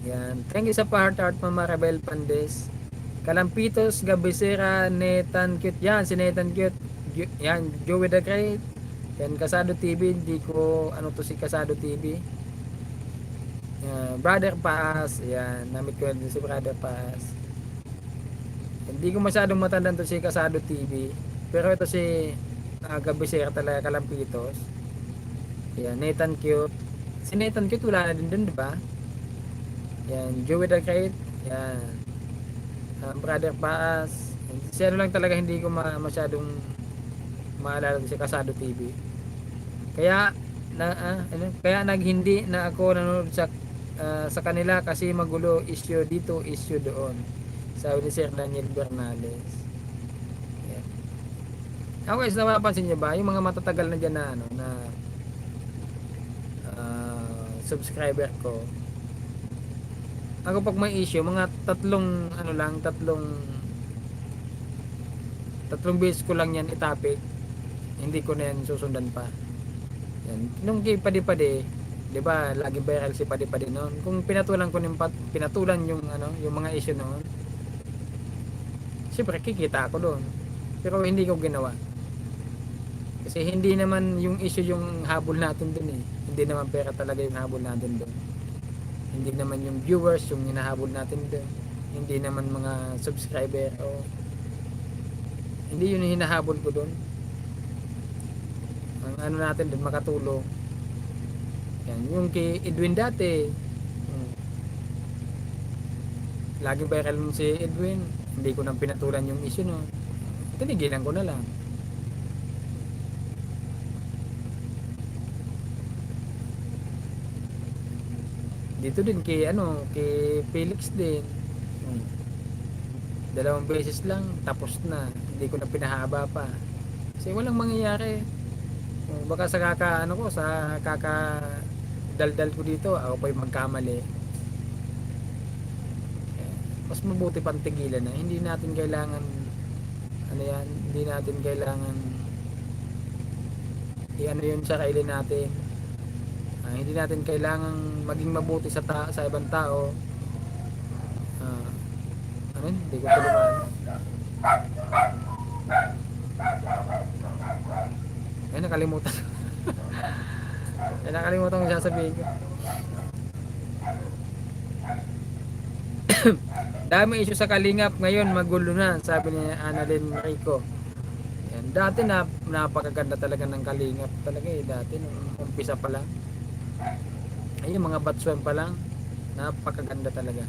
[SPEAKER 1] Yan. Thank you sa pa-heart Mama Rebel Pandes. Kalampitos, Gabisera, Nathan Cute. Yan, si Nathan Cute. Yan, Joey the Great. Yan, Kasado TV. Hindi ko, ano to si Kasado TV. Yan, Brother Paas. Yan, namit ko din si Brother Paas. Hindi ko masyadong matandaan to si Kasado TV. Pero ito si Gabisera talaga, Kalampitos. Yan, Nathan Cute. Si Nathan Cute wala na din dun, di ba? Yan, Joey the Great. Yan. Brother Paas. Si ano lang talaga hindi ko masyadong maalala si Kasado TV. Kaya kaya naghindi na ako nanonood sa kanila kasi magulo, issue dito, issue doon. Sabi ni Sir Daniel Bernales. Yan. Ako guys, napapansin niyo ba yung mga matatagal na diyan na ano na subscriber ko. Ako pag may issue, mga tatlong beses ko lang yan itapik. Hindi ko na yan susundan pa. Yan. Nung kay Padi-Padi, 'di ba, lagi viral si Padi-Padi noon. Kung pinatulan ko yung yung mga issue noon. Siyempre kikita ako doon. Pero hindi ko ginawa. Kasi hindi naman yung issue yung habol natin doon eh. Hindi naman pera talaga yung habol natin doon. Hindi naman yung viewers yung hinahabol natin doon. Hindi naman mga subscriber o hindi yun yung hinahabol ko doon. Ang ano natin doon makatulong. Yan, yung kay Edwin dati. Lagi viral nun si Edwin. Hindi ko nang pinatulan yung issue no. Tinigilan ko na lang. Dito din kay kay Felix din. Dalawang beses lang tapos na. Hindi ko na pinahaba pa. Kasi walang mangyayari. Baka sa kaka daldal ko dito, ako pa'y magkamali. Mas mabuti pang tigilan na. Hindi natin kailangan hindi natin kailangan yun sa sarili natin. Hindi natin kailangang maging mabuti sa ibang tao. Hindi ko tulungan. Nakalimutan. Nakalimutan ko sasabihin ko. Dami issue sa Kalingap ngayon, magulo na, sabi ni Annalyn Rico. Yan. Dati napakaganda talaga ng Kalingap talaga eh. Dati nung umpisa pa lang. Ayun, mga batsuan pa lang, napakaganda talaga.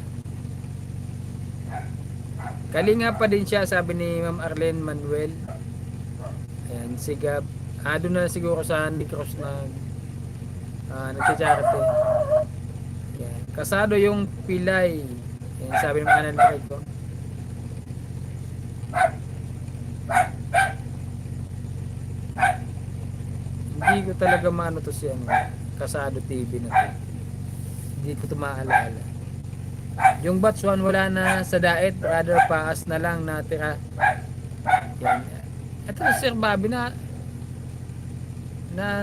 [SPEAKER 1] Kalinga pa din siya, sabi ni Ma'am Arlene Manuel. Ayan, sigab. Doon na siguro sa Andy Cruz na nagsa-charity. Ayan. Kasado yung pilay. Ayan, sabi ni Ma'am Arlene ko. Hindi ko talaga maano to siya. Kasado TV na to. Hindi ko ito maalala. Yung batch 1 wala na sa Daet, Brother Paas na lang natira. Yan. Ito na Sir Bobby na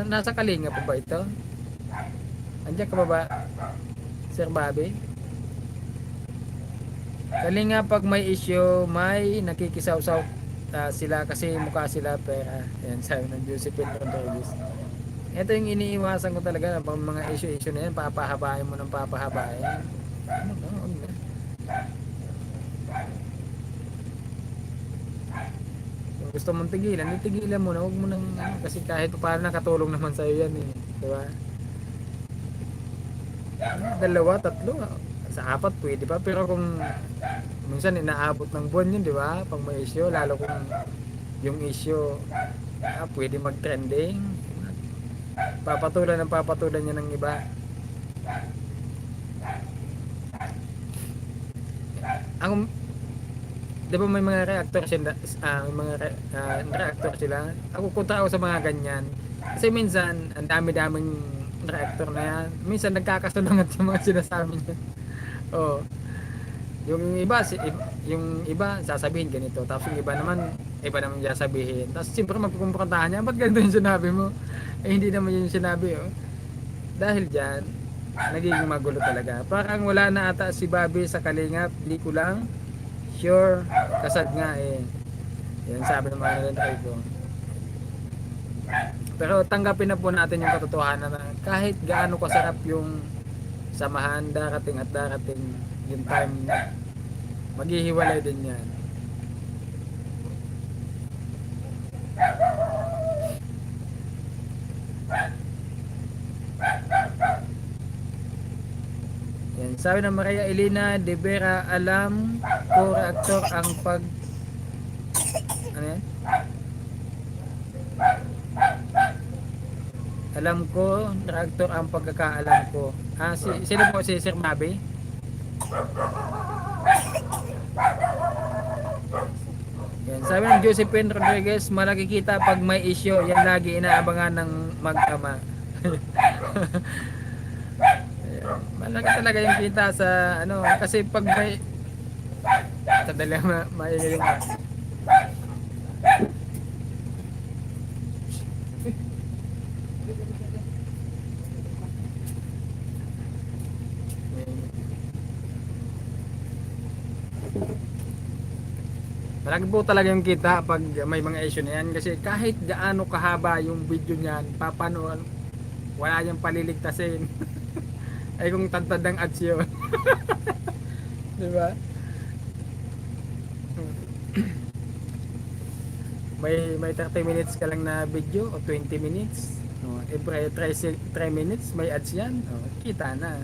[SPEAKER 1] nasa Kalinga pa ba ito? Andiyan ka ba Sir Bobby? Kalinga pag may issue, may nakikisaw-saw sila kasi mukha sila pera. Yan, sabi ng Josephine Rodriguez. Ito yung iniiwasan ko talaga pang mga issue na yan, papahabain mo ng papahabain. Kung gusto mong tigilan, itigilan mo na, huwag mo nang kasi kahit paano nakatulong naman sa iyo yan eh, di ba? Dalawa, tatlo, sa apat pwede pa, pero kung minsan inaabot ng buwan yun, di ba? Pag may issue, lalo kung yung issue pwede mag-trending. Papatulan niya ng iba. Ang 'di ba may mga reactor sila, may mga reactor sila. Ako kontra ako sa mga ganyan. Kasi minsan ang dami-daming reactor na yan. Minsan nagkakasunungat yung mga sinasabi niya. Oh. Yung iba sasabihin ganito, tapos yung iba naman sasabihin. Tapos siyempre magkukumprontahan niya, ba't ganito yung sinabi mo? Eh hindi naman yun yung sinabi, oh. Dahil diyan, nagiging magulo talaga. Parang wala na ata si Bobby sa Kalingap, di ko lang sure, kasad nga eh. Yan sabi ng mga nalantay ko. Pero tanggapin na po natin yung katotohanan na kahit gaano kasarap yung samahan darating at darating yung time na maghihiwalay din yan. Yan, sabi ng Maria Elena de Vera, alam ko reactor ang pag ano yan? Alam ko reactor ang pagkakaalam ko. Ah, sino po si Sir Mabe? Yan, sabi ng Josephine Rodriguez, malaki kita pag may issue, yan lagi inaabangan ng mag-ama. Malaki talaga yung kita sa ano, kasi pag may sadali maingay yung malaki po talaga yung kita pag may mga issue na yan kasi kahit gaano kahaba yung video niyan, papano wala niyang paliligtasin. Ay kung tantad ng ads yun. Diba? may 30 minutes ka lang na video o 20 minutes. Every 3 minutes may ads yan. Kita na.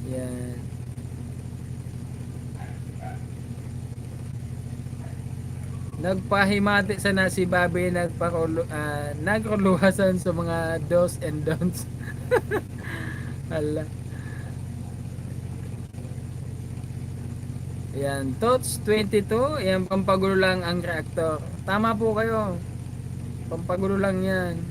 [SPEAKER 1] Yan. Nagpahimati sana si Bobby nagruluhasan sa mga do's and don'ts. Hala. Yan, Tots 22, yan pampagulo lang ang reactor. Tama po kayo. Pampagulo lang yan.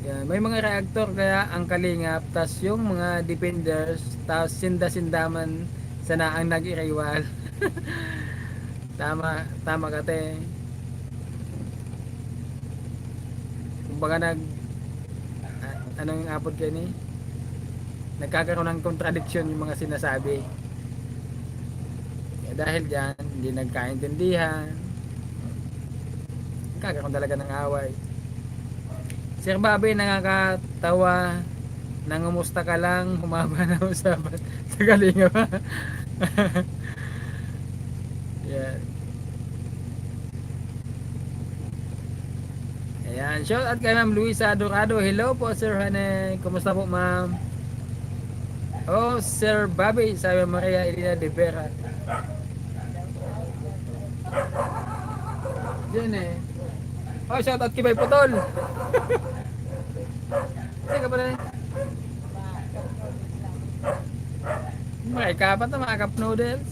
[SPEAKER 1] Yan, may mga reactor kaya ang kalingap, tas yung mga defenders, tas sinda-sindaman sana ang nag-iriwal. Tama ka te. Kumbaga ano yung apod kayo ni? Nagkakaroon ng contradiction yung mga sinasabi. Dahil dyan, hindi nagkaintindihan. Nagkakaroon talaga ng away. Sir Bobby, nakakatawa. Nangumusta ka lang, humaba na usapan sa galinga pa. Yan. Ayan, shout out kay Ma'am Luisa Dorado. Hello po Sir Hane. Kumusta po ma'am? Oh, Sir Bobby, sabi Maria Elena de Vera. Diyan eh. Oh, shout out kay Bay Putol. Sige pa rin. May kapat na mga cup noodles.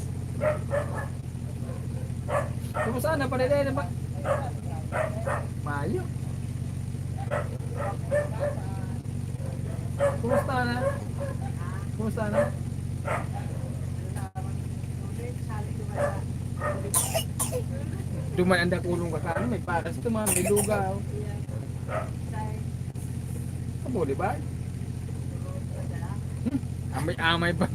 [SPEAKER 1] Kumusta na pa rin ba? Mayo. Kumusta na? Kumusta na? Duman anda kulong ka kano, may paras ito mga may lugaw. Kabuli ba? Amay pa.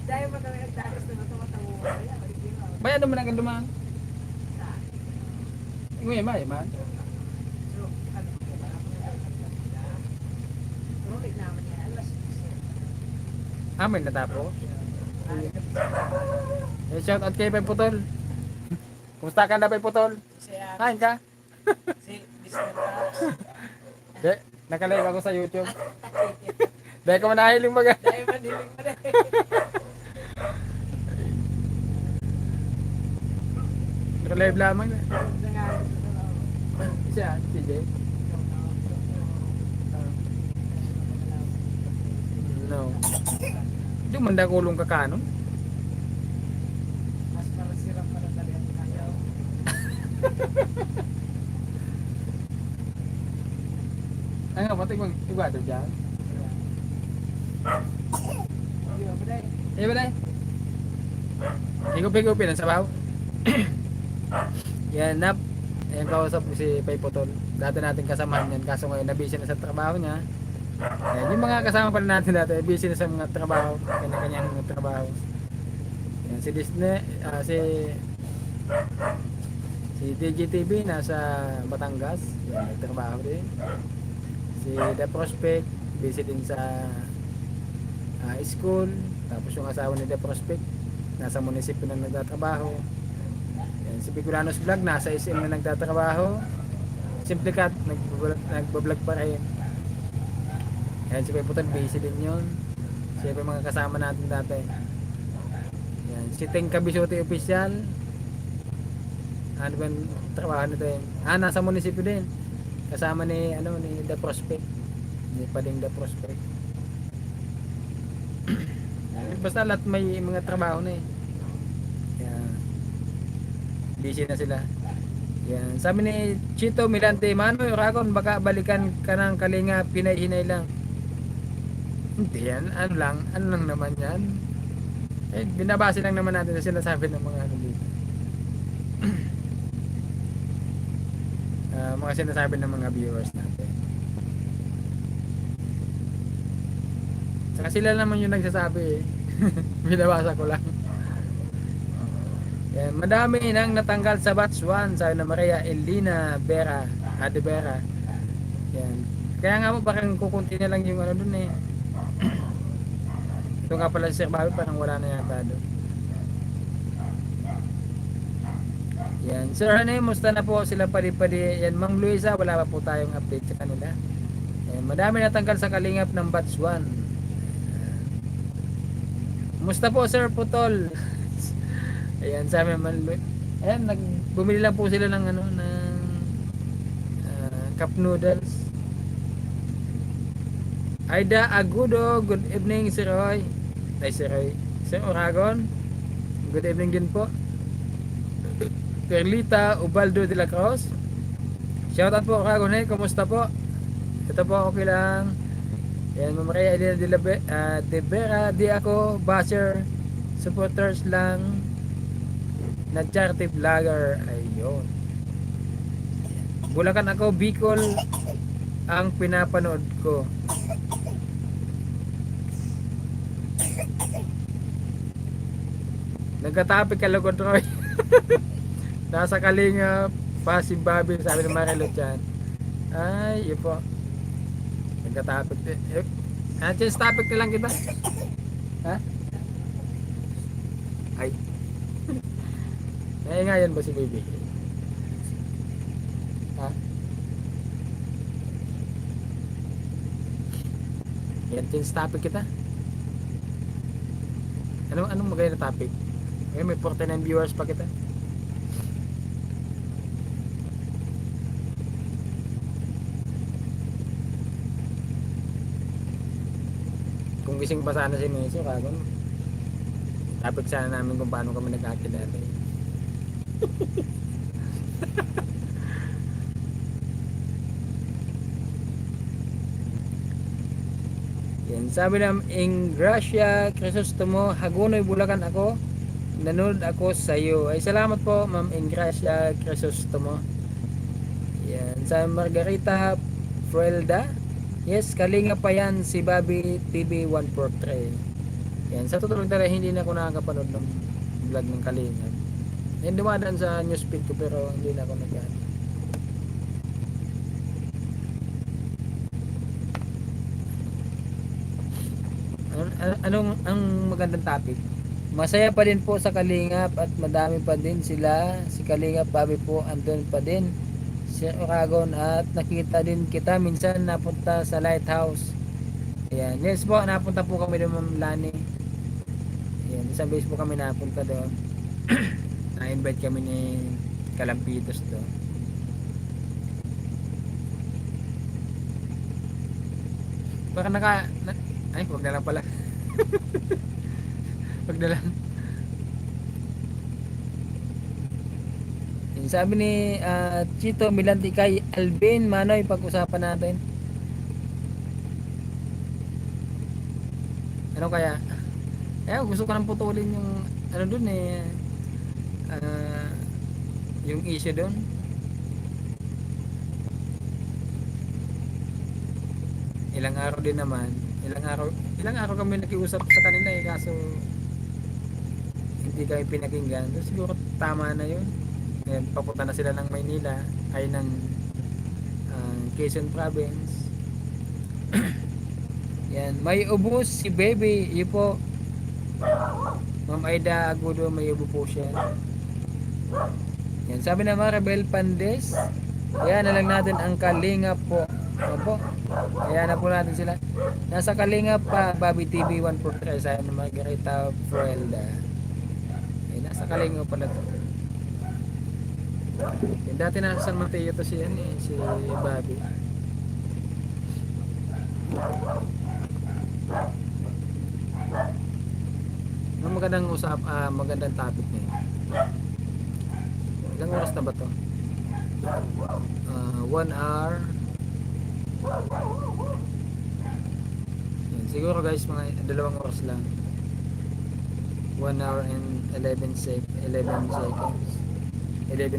[SPEAKER 2] Dahil mo talaga nagtagas na matawa-tawa kaya.
[SPEAKER 1] Bayan naman ang dumang. Ngayon ba, man? May natapo. Shout out kay Pay Putol. Kumusta ka na Pay Putol? Kain ka? De, nakalive ako sa YouTube. Dahil ko manahiling baga.
[SPEAKER 2] Dahil madiling mo na
[SPEAKER 1] Nakalive lamang na. Siya, CJ. No. Hindi man kulong ka kano.
[SPEAKER 2] mas marasirap pa na talaga ang kayaw.
[SPEAKER 1] Ano, pati kong iba ito dyan. Di ba na? Higup-higupin ang sabaw. Yan, nap. Ayan, kausap ko si Pay Putol. Dati natin kasamahan yan. Kaso ngayon, na-busy na sa trabaho niya. Ayan, yung mga kasama pala natin dati, busy na sa mga trabaho. Kanya-kanya mga trabaho. Ayan, si Disney, si DGTV nasa Batangas. Yan, nagtrabaho din. Si The Prospect, busy din sa school. Tapos yung asawa ni The Prospect, nasa munisipyo na nagtatrabaho. Yan, si Bicolanos Vlog, nasa SM na nagtatrabaho. Simple Cat, nagbablog pa rin. Yan, si Peputan, busy din yun. Siyempre mga kasama natin dati. Yan, si Teng Kabisuti Official. Ano ba yung trabaho nito yun? Nasa munisipyo din. Kasama ni The Prospect. Hindi pa din The Prospect. Basta lahat may mga trabaho na eh. Yan. Busy na sila. Yan. Sabi ni Chito Milante, Manoy Ragon, baka balikan ka ng Kalinga, pinay-hinay lang. Hindi yan. Ano lang naman yan. Eh, binabase lang naman natin sa sinasabi ng mga ano dito. Mga sinasabi ng mga viewers natin. Saka sila naman yung nagsasabi eh. Binabasa ko lang. Yan, madami nang natanggal sa batch 1, sabi na Maria Elina Vera, Ate Vera. Yan. Kaya nga mo parang kukunti na lang yung ano dun eh. Ito nga pala si Sir Bobby, parang wala na yata doon. Yan. Sir Hanay, musta na po sila padi-padi? Yan, Mang Luisa, wala pa po tayong update sa kanila. Yan, madami natanggal sa kalingap ng batch 1. Musta po Sir Putol? Ayan, sabi naman. Ayan, bumili lang po sila ng cup noodles. Aida Agudo, good evening Sir Roy. Ay Sir Roy. Sir Oragon, good evening din po. Perlita Ubaldo de la Cruz. Shoutout po Oragon, hey, kumusta po? Ito po okay lang. Yan, Maria Elena de Vera, di ako basher, supporters lang na charity vlogger. Ayun. Bulacan ako, Bicol ang pinapanood ko. Nagkatapik ka lugod Roy. Nasa Kalinga pa si Bobby, sabi ni Marilo dyan. Ay, yun po. Nagka-topic din. Change topic na lang kita. Ha? Ay. Ay nga yan ba si baby? Ha? Yan, change topic kita. Anong maganda na topic? May 49 viewers pa kita. Kung gising pa sana si Messi, kagom. Topic sana namin kung paano kami nag-acted dati. Yan, sabi ng Ingracia Crisostomo, Hagunoy Bulacan ako. Nanood ako sa iyo. Ay salamat po Ma'am Ingracia Crisostomo. Yan, sabi Margarita Fruelda. Yes, Kalinga pa yan si Bobby TV 143. Yan, sa totoo lang talaga hindi na ako nakakapanood ng vlog ng Kalinga. Yan, dumadaan sa newsfeed ko pero hindi na ako nag-ano. Anong ang magandang topic? Masaya pa din po sa Kalingap at madami pa din sila. Si Kalingap Bobby po andun pa din. Sir Oragon at nakita din kita minsan napunta sa Lighthouse. Ayan. Yes po, napunta po kami doon Ma'am Lani. Ayan, isang beses po kami napunta doon. Na-invite kami ni Kalampitos doon. Baka ay, wag na lang pala. Wag na lang. Sabi ni Chito Milante kay Alvin, Manoy, pag-usapan natin. Ano kaya? Eh, gusto ko nang putulin yung ano dun eh, ah, yung issue dun. Ilang araw din naman, ilang araw kami nakiusap sa kanila eh, kaso hindi kami pinakinggan. So, siguro tama na yun. Ngayon, papunta na sila ng Maynila, ay ng Quezon Province. Yan, may ubos si baby, yun po. Ma'am Aida Agudo, may ubo po siya. Yan, sabi na Maribel Pandes, ayan na lang natin ang Kalinga po. Opo, ayan na po natin sila. Nasa Kalinga pa, Bobby TV 143, sabi na Margarita Fruelda. Ayan, nasa Kalinga pala to. Yan, dati nasa San Mateo to si, si Bobby. Magandang magandang topic na yun. Ilang oras na ba to? 1 hour. Yan, siguro guys mga 2 oras lang. 1 hour and 11 seconds. 11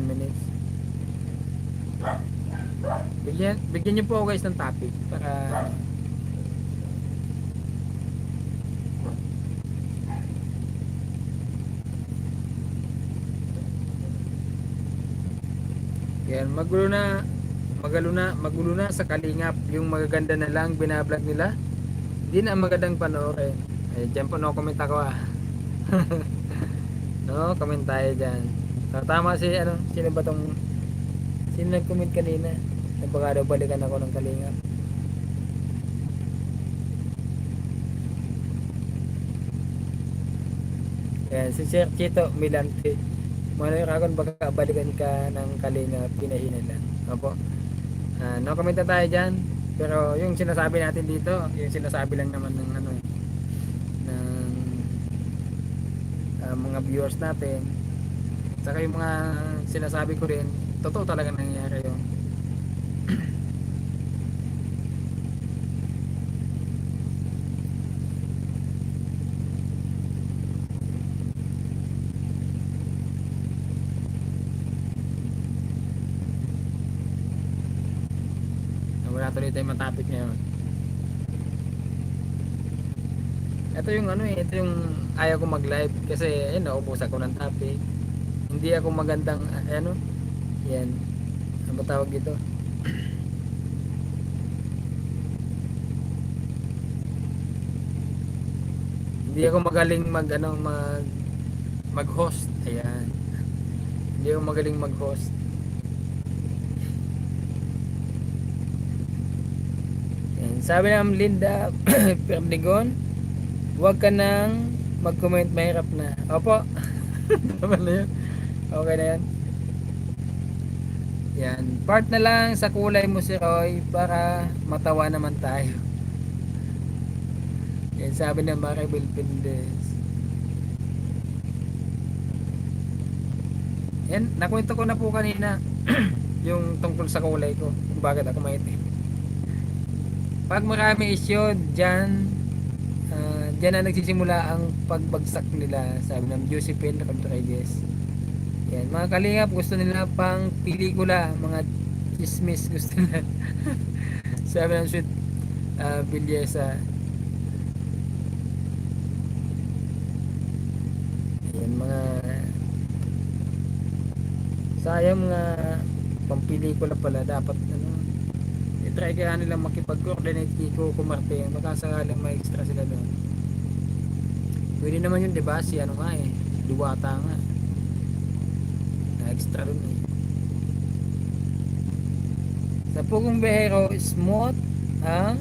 [SPEAKER 1] minutes. Bigyan niyo po ako guys ng topic para yan, magulo na sa Kalingap. Yung magaganda na lang binablog nila. Hindi na magandang panoorin. Ay, dyan po no comment ako no, comment tayo dyan. So, tama si sino ba tong sino nag-comment kanina? Baka daw balikan ako ng Kalingap. Yan, si Sir Chito Milante. Manoy rakon baka balikan ka ng Kalingap, pinahinan lang. Opo. No comment na tayo dyan. Pero yung sinasabi natin dito, yung sinasabi lang naman ng ng mga viewers natin. Saka yung mga sinasabi ko rin, totoo talaga nangyayari yun. Wala tuloy tayong matapik ngayon. Ito yung ito yung ayaw ko mag-live kasi naubos ako ng topic. Hindi ako magandang yan. Ano ba tawag dito? Hindi ako magaling mag-host. Ayan. Hindi ako magaling mag-host. Sabi ng Linda Perdigon, huwag ka nang mag-comment, mahirap na. Opo. Tama na yun. Okay na yan. Yan. Part na lang sa kulay mo si Roy para matawa naman tayo. Yan sabi ng Maribel Pindes. Yan. Nakwento ko na po kanina yung tungkol sa kulay ko. Kung bakit ako maitim. Pag marami issue, dyan na nagsisimula ang pagbagsak nila, sabi ng Josephine Rodriguez. Yan, mga kalingap, gusto nila pang pelikula, mga chismis gusto nila. Sabi ng Sweet Bilyesa. Yan, mga sayang mga pang pelikula pala, dapat i-try kaya nilang makipag-coordinate Kiko Kumarte, baka sakalang may extra sila doon. Pwede naman yun, diba? Si Duwata nga na extra doon sa Pugong Behero, smooth ang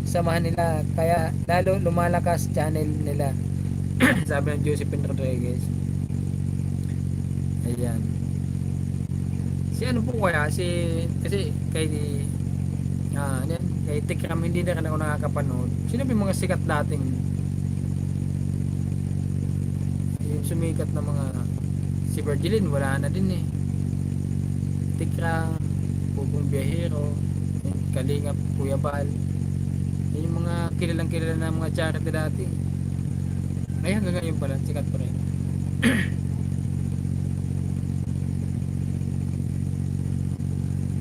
[SPEAKER 1] samahan nila, kaya lalo lumalakas channel nila. Sabi ng Josephine Rodriguez. Ayan, si po kaya kasi kay kay Tikram hindi na ako nakakapanood. Sino ba yung mga sikat dating yung sumikat na mga si Virgilin wala na din Tikram, Pugong Biyahero, Kalingap, Kuya Bal, yung mga kilalang kilala na mga charity dati. Ay, hanggang ngayon pala, sikat pa rin.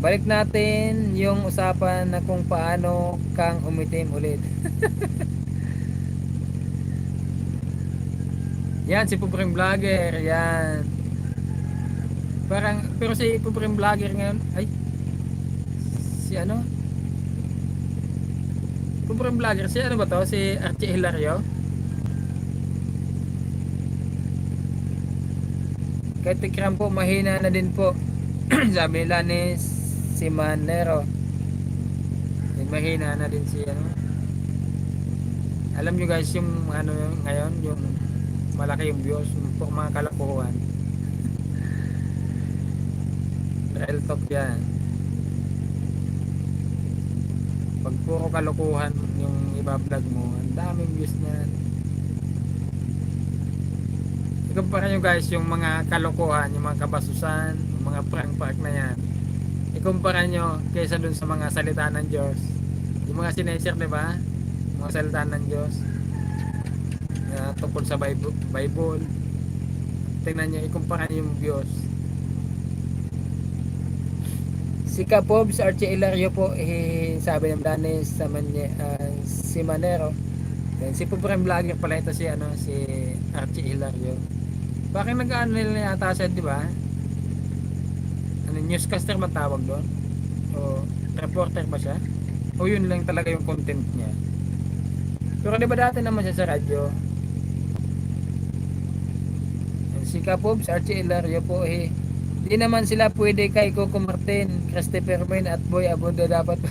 [SPEAKER 1] Balik natin yung usapan na kung paano kang umitim ulit. Yan, si Pobreng Vlogger, yan. Parang, pero si Pobreng Vlogger ngayon, ay, si ano? Pobreng Vlogger, si ano ba to? Si Archie Hilario? Kahit tikram po, mahina na din po. Sabi nila ni si Manero. Mahina na din si ano. Alam nyo guys, yung ano ngayon, yung malaki yung views, po mga kalokohan. Real talk yan. Pag puro kalokohan yung iba-vlog mo, ang daming views niyan. Ikumpara nyo guys yung mga kalokohan, yung mga kabasusan, yung mga prank-prank na yan. Ikumpara nyo kaysa dun sa mga salita ng Diyos. Yung mga sineshare, di ba? Mga salita ng Diyos. Tungkol sa Bible. Tingnan nyo, ikumpara nyo yung Diyos. Si Kapob, si Archie Hilario po, sabi ng Danes sa si Manero. Then, si Pobreng Vlogger pala ito si, ano, si Archie Hilario. Bakit nag-ano nila yata siya, di ba? Ano, newscaster matawag doon? O reporter ba siya? O yun lang talaga yung content niya? Pero di ba dati naman siya sa radyo? Si Kapob, si Archie Hilario po, di naman sila pwede kay Coco Martin, Christopher Main at Boy Abunda dapat.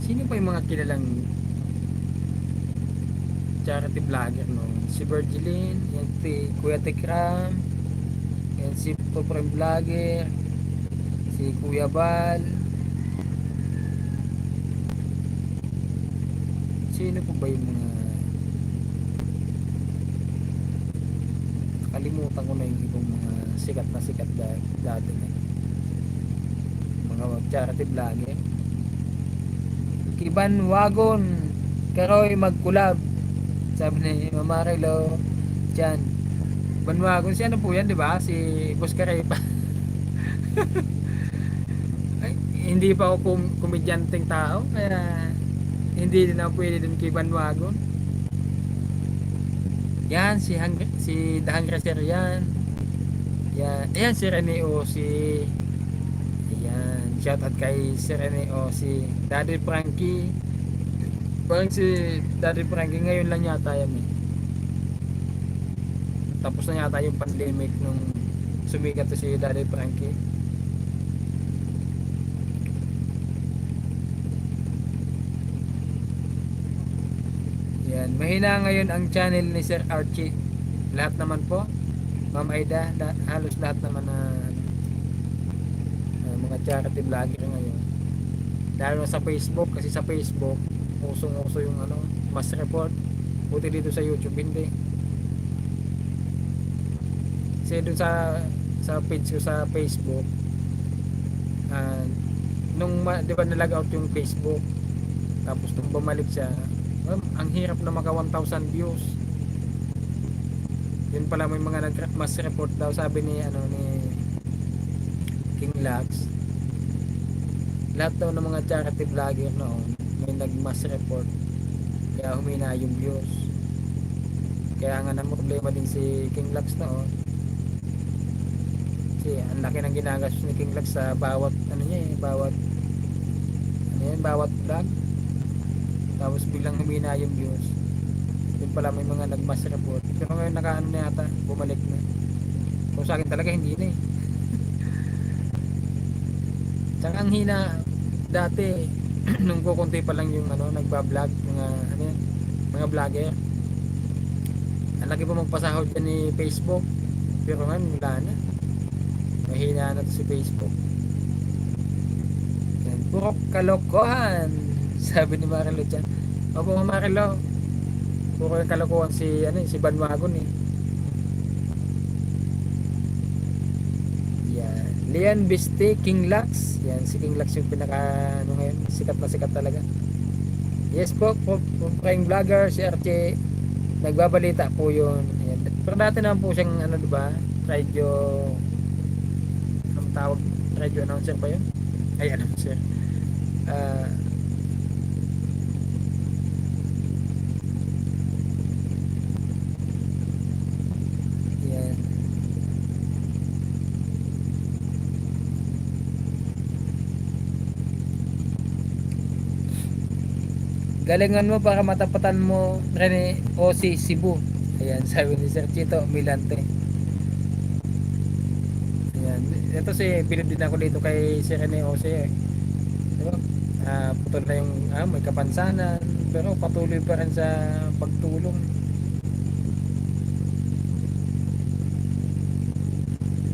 [SPEAKER 1] Sino pa yung mga kilalang charity vlogger, no? Si Virgilin, yan si Kuya Tekram, yan si Pobreng Vlogger, si Kuya Bal. Sino po ba yung mga kalimutan ko na yung ibang mga sikat na sikat dati na mga charity vlogger. Kiban Wagon Karoy magkulab, sabi ni Mama Relo dyan. Banwagon, si ano po yan, di ba? Si Boss Karepa. Ay, hindi pa ako komedyanteng tao, kaya hindi din ako pwede din kay Banwagon. Yan, si The Hungry Sir yan. Yan, ayan si Rene O, si ayan, shout out kay si Rene O, si Daddy Frankie. Parang si Daddy Frankie ngayon lang yata yan eh. Tapos na yata yung pandemic nung sumikat to si Daddy Frankie. Yan, mahina ngayon ang channel ni Sir Archie. Lahat naman po, Ma'am Aida, halos lahat naman na mga charity vlogger ngayon. Lalo sa Facebook, kasi sa Facebook usong-uso yung ano, mas report. Buti dito sa YouTube hindi. Kasi dun sa page ko sa Facebook, nung di ba nalag out yung Facebook, tapos nung bumalik siya, ang hirap na maka 1,000 views. Yun pala may mga mas report daw, sabi ni ano ni King Lax. Lahat daw ng mga charity vlogger noon may nag-mass report, kaya humina yung views. Kaya nga nang problema din si King Lax noon. Kasi ang laki ng ginagastos ni King Lax sa bawat ano niya bawat ano yan, bawat vlog. Tapos biglang humina yung views. Yun pala may mga nag-mass report. Pero ngayon nakaano na yata, bumalik na. Kung sa akin talaga hindi na eh. Tsaka ang hina dati nung kukunti pa lang yung ano, nagba-vlog, mga ano yan, mga vlogger. Ang laki pa magpasahod yan ni Facebook. Pero ngayon wala na. Mahina na to si Facebook. Yan, puro kalokohan, sabi ni Marilo dyan. Opo Marilo, Puro yung kalokohan si ano si Bandwagon eh. Yan. Lian Biste, King Lux. Yan, si King Lux yung pinaka ano ngayon, sikat na sikat talaga. Yes po, praying vlogger si Archie. Nagbabalita po yun. Ayan. Pero dati naman po siyang ano, di ba? Radio, anong tawag? Radio announcer pa yun? Ay, announcer. Ah, yan. Galingan mo para matapatan mo Rene OC Cebu. Ayan, sabi ni Sir Chito Milante. Ayan. Ito si bilib din ako dito kay Sir Rene OC eh. Diba? Putol na yung may kapansanan pero patuloy pa rin sa pagtulong.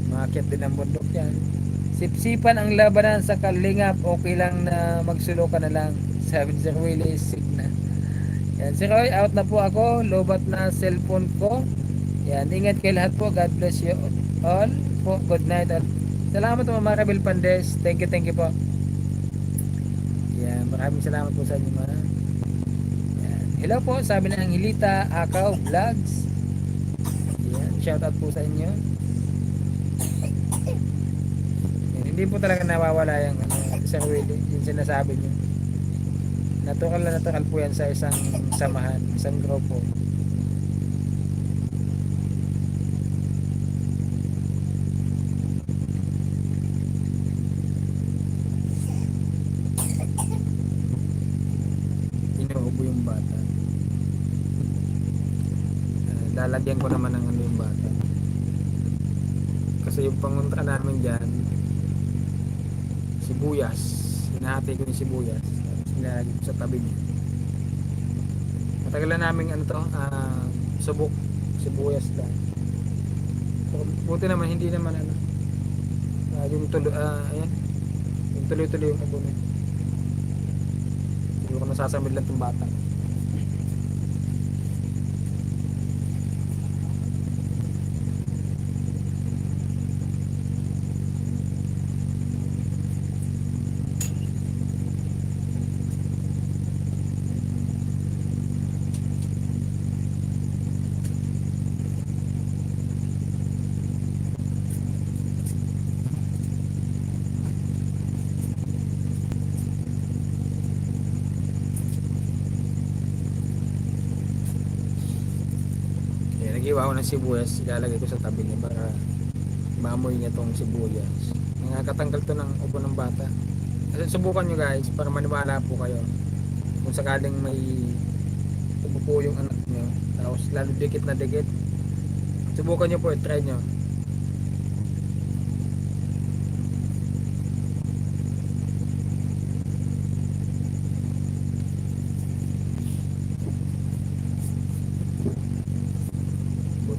[SPEAKER 1] Maakyat din ang bundok yan. Sipsipan ang labanan sa kalingap, okay lang na magsulo ka na lang. Sabi ni Sir Willie, sick na. Yan, Sir Roy, out na po ako. Lobat na cellphone ko. Yan, ingat kayo lahat po. God bless you all po. Good night. Salamat po mga Rabel Pandes. Thank you po. Yan, maraming salamat po sa inyo mga. Yan. Hello po, sabi na Angelita Akaw Vlogs. Yan, shout out po sa inyo. Yan, hindi po talaga nawawala yung Sir Willie, yung sinasabi niyo. Natural na natural po yan sa isang samahan, isang grupo. Inuubo yung bata. Lalagyan ko naman ng ano yung bata. Kasi yung pangunta namin dyan, sibuyas. Hinahati ko yung sibuyas. Nilalagay ko sa tabi niya. Matagal na namin ano to, subok sibuyas lang. Buti naman hindi naman ano. Yung ayan. Yung tuloy-tuloy yung abono. Hindi ko nasasamid lang tong bata. Nagiwa ako ng sibuyas, ilalagay ko sa tabi niya para maamoy niya tong sibuyas. Nakakatanggal to ng ubo ng bata. Kasi subukan nyo guys para maniwala po kayo. Kung sakaling may ubo po yung anak nyo, tapos lalo dikit na dikit, subukan nyo po, try nyo.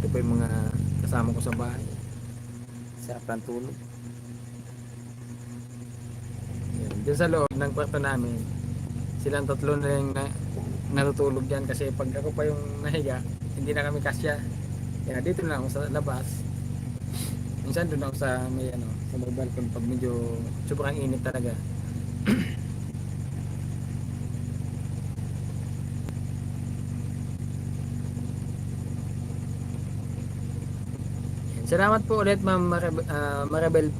[SPEAKER 1] Po yung mga kasama ko sa bahay. Sarap ng tulog. Yan. Diyan sa loob ng kwarto namin, silang tatlo na yung natutulog dyan kasi pag ako pa yung nahiga, hindi na kami kasya. Kaya dito na ako sa labas. Minsan doon ako sa may sa may balcony pag medyo sobrang init talaga. Salamat po ulit Ma'am Marabel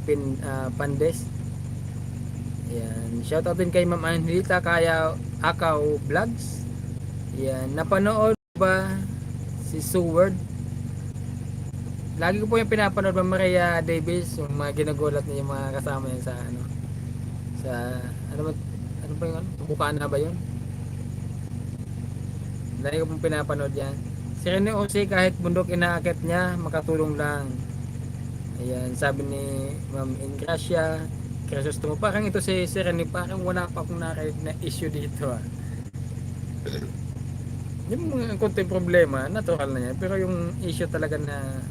[SPEAKER 1] Pandes. Yan. Shoutout din kay Ma'am Angelita kaya Akaw Vlogs. Yan. Napanood ba si Seward? Lagi ko po yung pinapanood Ma'am Maria Davis, yung mga ginagulat niya yung mga kasama niya sa sa ano ba yung bukaan na ba yun? Lagi ko pong pinapanood yan. Si Rene Jose kahit bundok inaakit niya, makatulong lang. Ayan, sabi ni Ma'am Ingracia Crisostomo, parang ito si Rene, parang wala pa akong nakarinig na issue dito Yung mga konting problema, natural na yan. Pero yung issue talaga na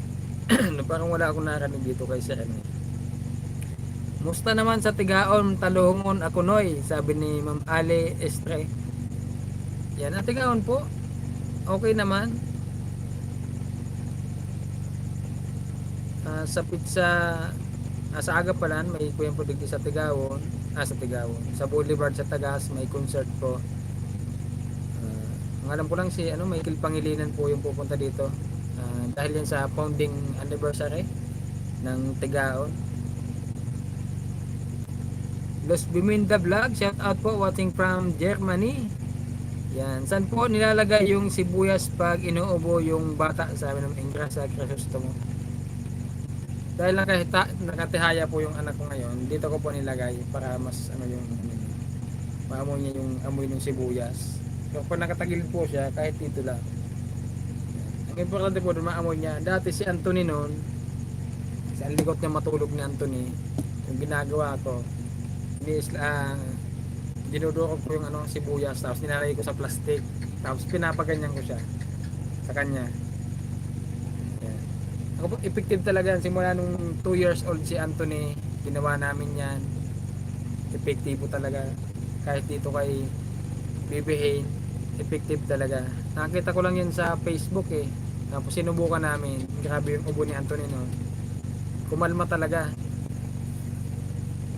[SPEAKER 1] parang wala akong nakarinig dito kay Sir Rene. Musta naman sa Tigaon, Talungon, Akunoy, sabi ni Ma'am Ale Estre. Yan, Tigaon po. okay naman. Sa pizza, sa aga pala may Kuyang Prodigdi sa Tigawon, sa Tigawon, sa Boulevard sa Tagas may concert po. Ang alam ko lang si Michael Pangilinan po yung pupunta dito. Dahil yan sa founding anniversary ng Tigaon. Los Biminda Vlog, shout out po, watching from Germany. Yan, saan po nilalagay yung sibuyas pag inuubo yung bata, sabi ng Ingrasa Crisostomo. Dahil nakatihaya po yung anak ko ngayon, dito ko po nilagay para mas yung maamoy niya yung amoy ng sibuyas. So pag nakatagilid po siya, kahit dito lang. Ang importante po doon maamoy niya. Dati si Anthony noon, sa likot niya matulog ni Anthony, yung ginagawa ko, dinudurog ko yung sibuyas, tapos nilalagay ko sa plastic, tapos pinapaganyan ko siya sa kanya. Yan. Ako po, effective talaga simula nung 2 years old si Anthony, ginawa namin yan. Epektibo talaga. Kahit dito kay Bibihin, effective talaga. Nakita ko lang yan sa Facebook eh. Tapos sinubukan namin. Grabe yung ubo ni Anthony no. Kumalma talaga.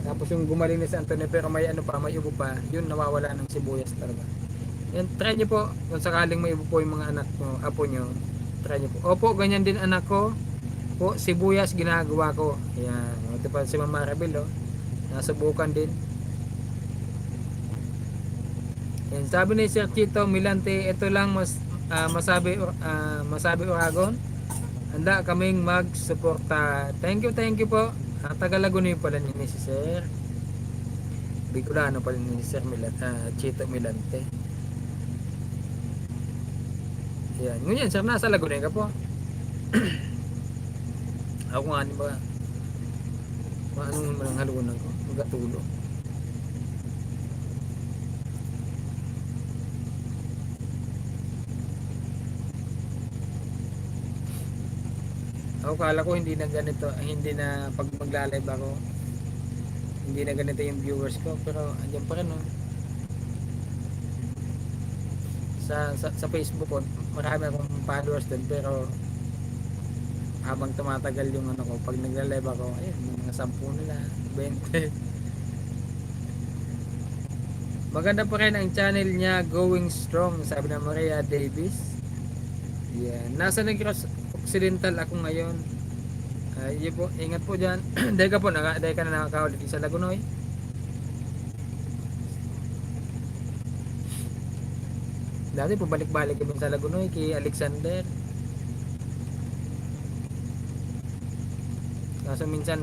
[SPEAKER 1] Tapos yung gumaling ni si Anthony pero may may ubo pa, yun nawawala ng sibuyas talaga. Yan, try nyo po kung sakaling may ubo po yung mga anak nyo, apo nyo, try nyo po. Opo, ganyan din anak ko po, sibuyas ginagawa ko. Yan, ito pa si Mama Maribel nasubukan din. Yan, sabi ni Sir Chito Milante, ito lang masabi Oragon, handa kaming magsuporta. Thank you po. Taga-Laguna yung pala ni si Sir Bicolano pala ni Sir Chito Milante. Yan, ngunyan Sir, nasa Laguna ka po. Ako nga ba anong mga halunan ko magatulo. Ako kala ko hindi na ganito, hindi na pag magla-live ako hindi na ganito yung viewers ko, pero andyan pa rin sa Facebook ko marami akong followers din, pero habang tumatagal yung ko pag nagla-live ako, ayun, mga 10 nila 20. Maganda pa rin ang channel niya, Going Strong, sabi ng Maria Davis. Yan, nasa Negros Occidental ako ngayon. Yun po, ingat po dyan. Dahil ka na nakakaulit sa Lagunoy. Dati po balik-balik kami sa Lagunoy kay Alexander. Kaso minsan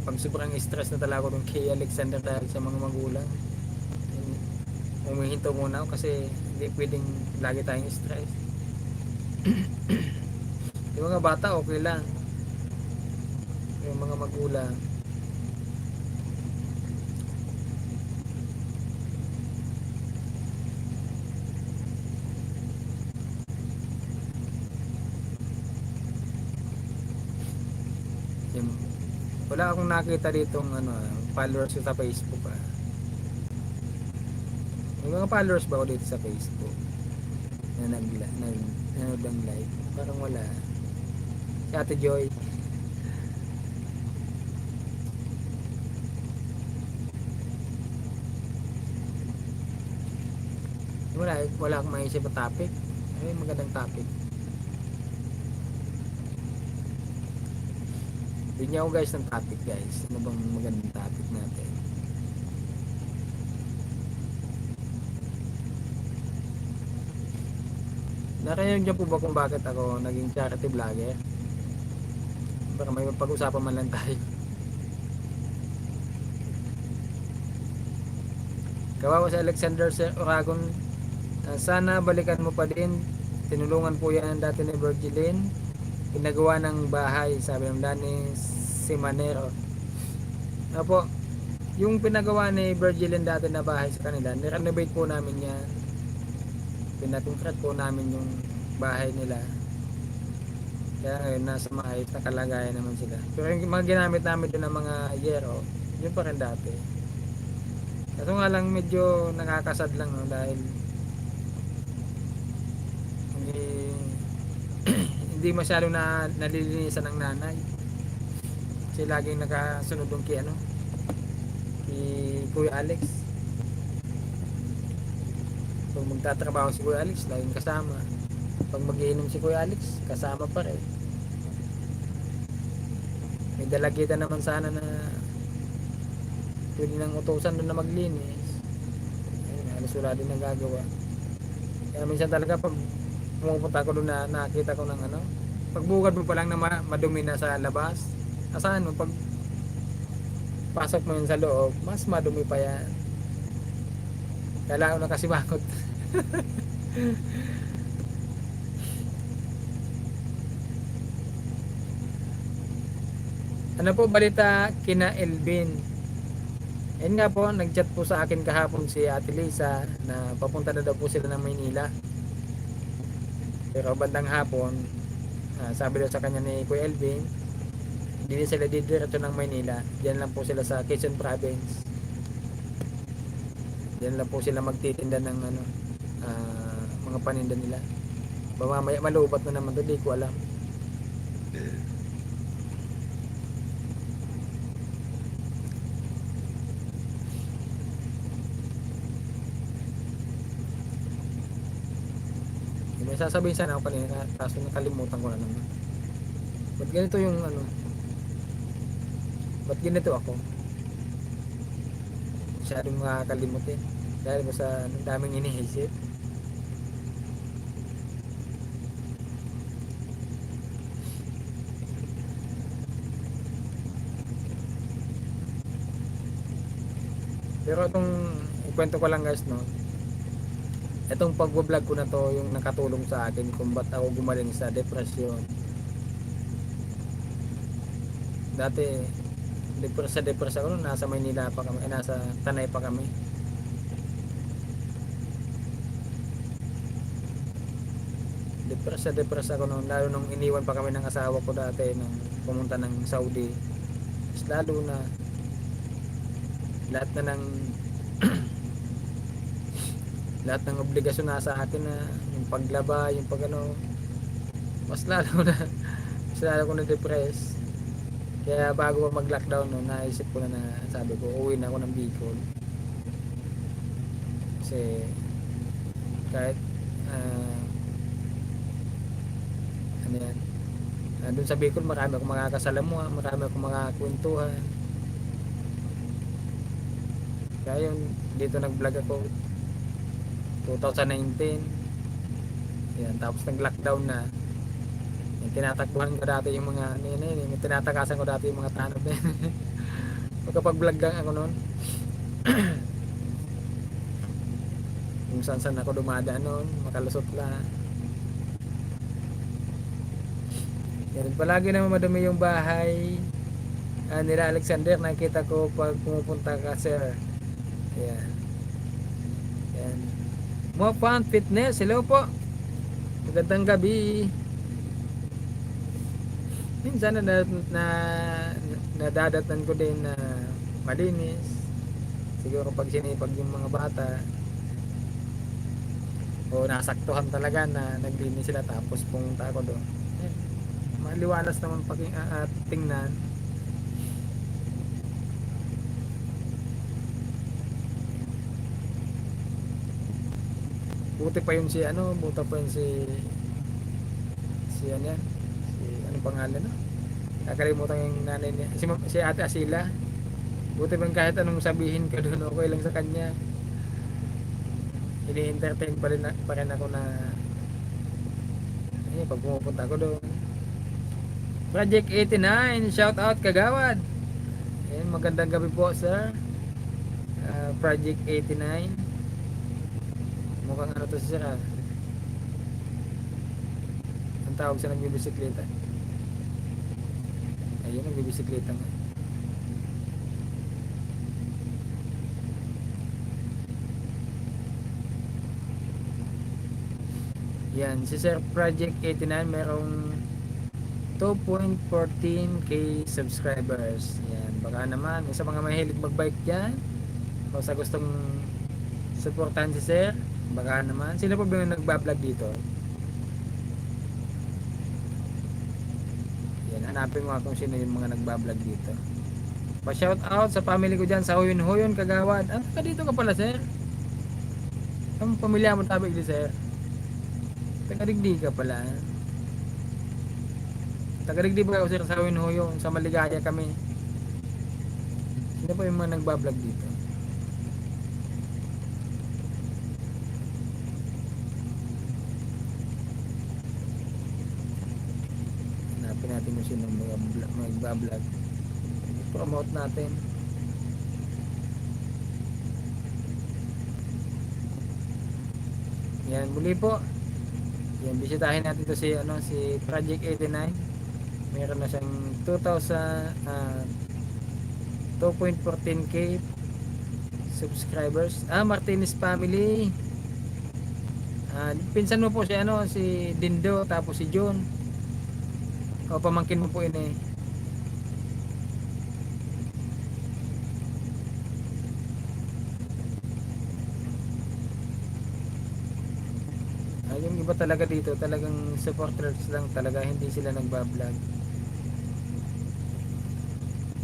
[SPEAKER 1] pag sobrang stress na talaga ako kay Alexander dahil sa mga magulang, umihinto muna ako kasi hindi pwedeng lagi tayong stress. Yung mga bata okay lang, yung mga magulang wala akong nakita ditong followers ko sa Facebook May mga followers ba ako dito sa Facebook na nanood ng live? Parang wala. Si Ate Joy. Wala akong maisip na topic. Ay, magandang topic. Bigyan ako guys ng topic guys. Ano bang magandang topic natin? Narinig niyo po ba kung bakit ako naging charity vlogger? Baka may pag-usapan man lang tayo. Kawawa si Alexander Sir Oragon. Sana balikan mo pa din. Tinulungan po yan dati ni Virgilin. Pinagawa ng bahay, sabi ng Dani Simanero. Opo, yung pinagawa ni Virgilin dati na bahay sa kanila, nirenovate po namin yan. Pinatungkrat po namin yung bahay nila. Kaya ngayon nasa maayos na kalagayan naman sila. Pero yung mga ginamit namin doon ng mga yero, yun pa rin dati. Kaso nga lang medyo nakakasad lang dahil eh, hindi masyado na nalilinisan ng nanay. Kasi laging nakasunod doon kay ano, kay Kuya Alex. Pag magtatrabaho si Kuya Alex, laging kasama. Pag magiinom si Kuya Alex, kasama pa rin. May dalagitan naman sana na pwede nang utusan doon na maglinis. Ayun, halos wala din nagagawa. Kaya minsan talaga pag pumupunta ako doon na nakita ko ng ano, pagbukad mo pa lang na madumi na sa labas, asahan mo pag pasok mo yun sa loob, mas madumi pa yan. Kailangan na kasi bakot. Ano po balita kina Elvin? Ayun nga po, nag-chat po sa akin kahapon si Ate Lisa na papunta na daw po sila ng Maynila. Pero bandang hapon, sabi daw sa kanya ni Kuya Elvin, hindi sila didiretso ng Maynila. Diyan lang po sila sa Quezon Province. Diyan lang po sila magtitinda ng ano, mga paninda nila. Mamaya malubat na naman doon, di ko alam. May sasabihin sana ako kanina kaso nakalimutan ko na naman. Ba't ganito yung ano? Ba't ganito ako? Masyadong makakalimutin dahil ba sa daming iniisip. Pero itong ikwento ko lang guys, no, itong pagbablog ko na to yung nakatulong sa akin kung ba't ako gumaling sa depresyon. Dati depress ako nung nasa Maynila pa kami, nasa Tanay pa kami. Depress ako nung, lalo nung iniwan pa kami ng asawa ko dati nung pumunta ng Saudi. Mas lalo na lahat na ng lahat ng obligasyon na sa akin na yung paglaba, yung pagano, mas lalo ko na depress. Kaya bago pa mag-lockdown no, naisip ko na sabi ko uwi na ako ng Bicol. Kasi kahit ano yan, doon sa Bicol marami akong makakasalamuha, marami akong makakakwentuhan. Kaya yung dito nag-vlog ako 2019. Yan, tapos nag-lockdown na. Yung tinatakbuhan ko dati yung mga yung tinatakasan ko dati yung mga tanod na yun. Magkapag-vlog lang ako noon. Kung saan ako dumadaan noon, makalusot lang. Yan, palagi naman madumi yung bahay nila Alexander. Nakita ko pag pumupunta ka, sir. Yan. Yan. Mo Fun Fitness, hello po. Magandang gabi. Minsan nadadatan ko din na malinis. Siguro pag sinipag yung mga bata o nasaktuhan talaga na naglinis sila tapos pumunta ako doon. Maliwalas naman pag tingnan. Buti pa yun si ano, buti pa yun si ano yan, si anong pangalan no? Kakalimutan yung nanay niya, si Ate Asila. Buti pa kahit anong sabihin ka doon, okay lang sa kanya. Ini-entertain pa rin ako na pag pumupunta ako doon. Project 89, shout out Kagawad. Ayan, magandang gabi po sir. Project 89. Mukhang ano to si sir ha. Ang tawag sa nagbibisikleta. Ayun, nagbibisikleta nga. Yan, si Sir Project 89 merong 2.14k subscribers. Yan, baka naman sa mga mahilig magbike dyan o sa gustong supportan si Sir, baka naman. Sino pa ba yung nagbablog dito? Yan, hanapin mo kung sino yung mga nagbablog dito. Pa-shout out sa family ko dyan sa Huyon Huyon, Kagawad. Ah, dito ka pala, sir. Ang pamilya mo tabi dito, sir. Taga-Digdi ka pala. Taga-Digdi ba ako, sir, sa Huyon Huyon? Sa Maligaya kami. Sino pa yung mga nagbablog dito? Hanapin natin kung sino mga magbablog. Promote natin. Yan, muli po. Yan, bisitahin natin to si Project 89. Meron na siyang 2.14k subscribers. Martinez family. Pinsan mo po si Dindo, tapos si John. O pamangkin mo po ini. Yung iba talaga dito, talagang supporters lang talaga, hindi sila nagbablog.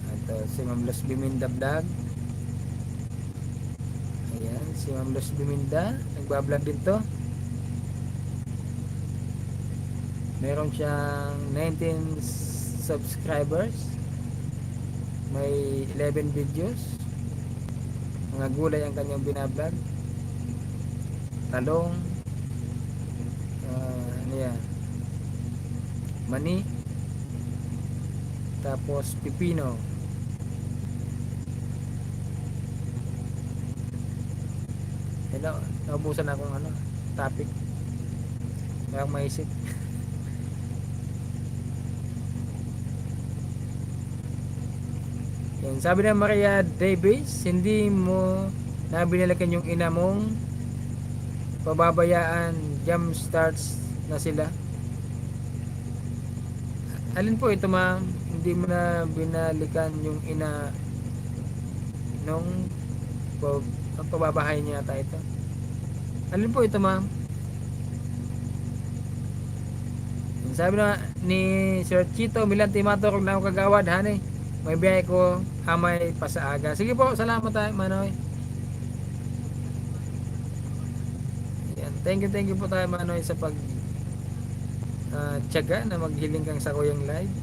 [SPEAKER 1] At si Ma'am Los Biminda Vlog. Ayan, si Ma'am Los Biminda, nagbablog din to. Meron siyang 19 subscribers. May 11 videos. Mga gulay ang kanyang binablog. Talong, mani, tapos pipino. Hello, naubusan akong topic. Kaya maisip. Yan, sabi ng Maria Davis, hindi mo na binalikan yung ina mong pababayaan, jump starts na sila. Alin po ito, ma'am? Hindi mo na binalikan yung ina nung pababahay niya yata ito. Alin po ito, ma'am? Sabi na ni Sir Chito Milante, maturog na ako kagawad, hanay. May biyahe ko, amay pa sa aga. Sige po, salamat tayo, Manoy. Yan. Thank you po tayo, Manoy, sa pag tiyaga na maghiling kang sa kuyang live.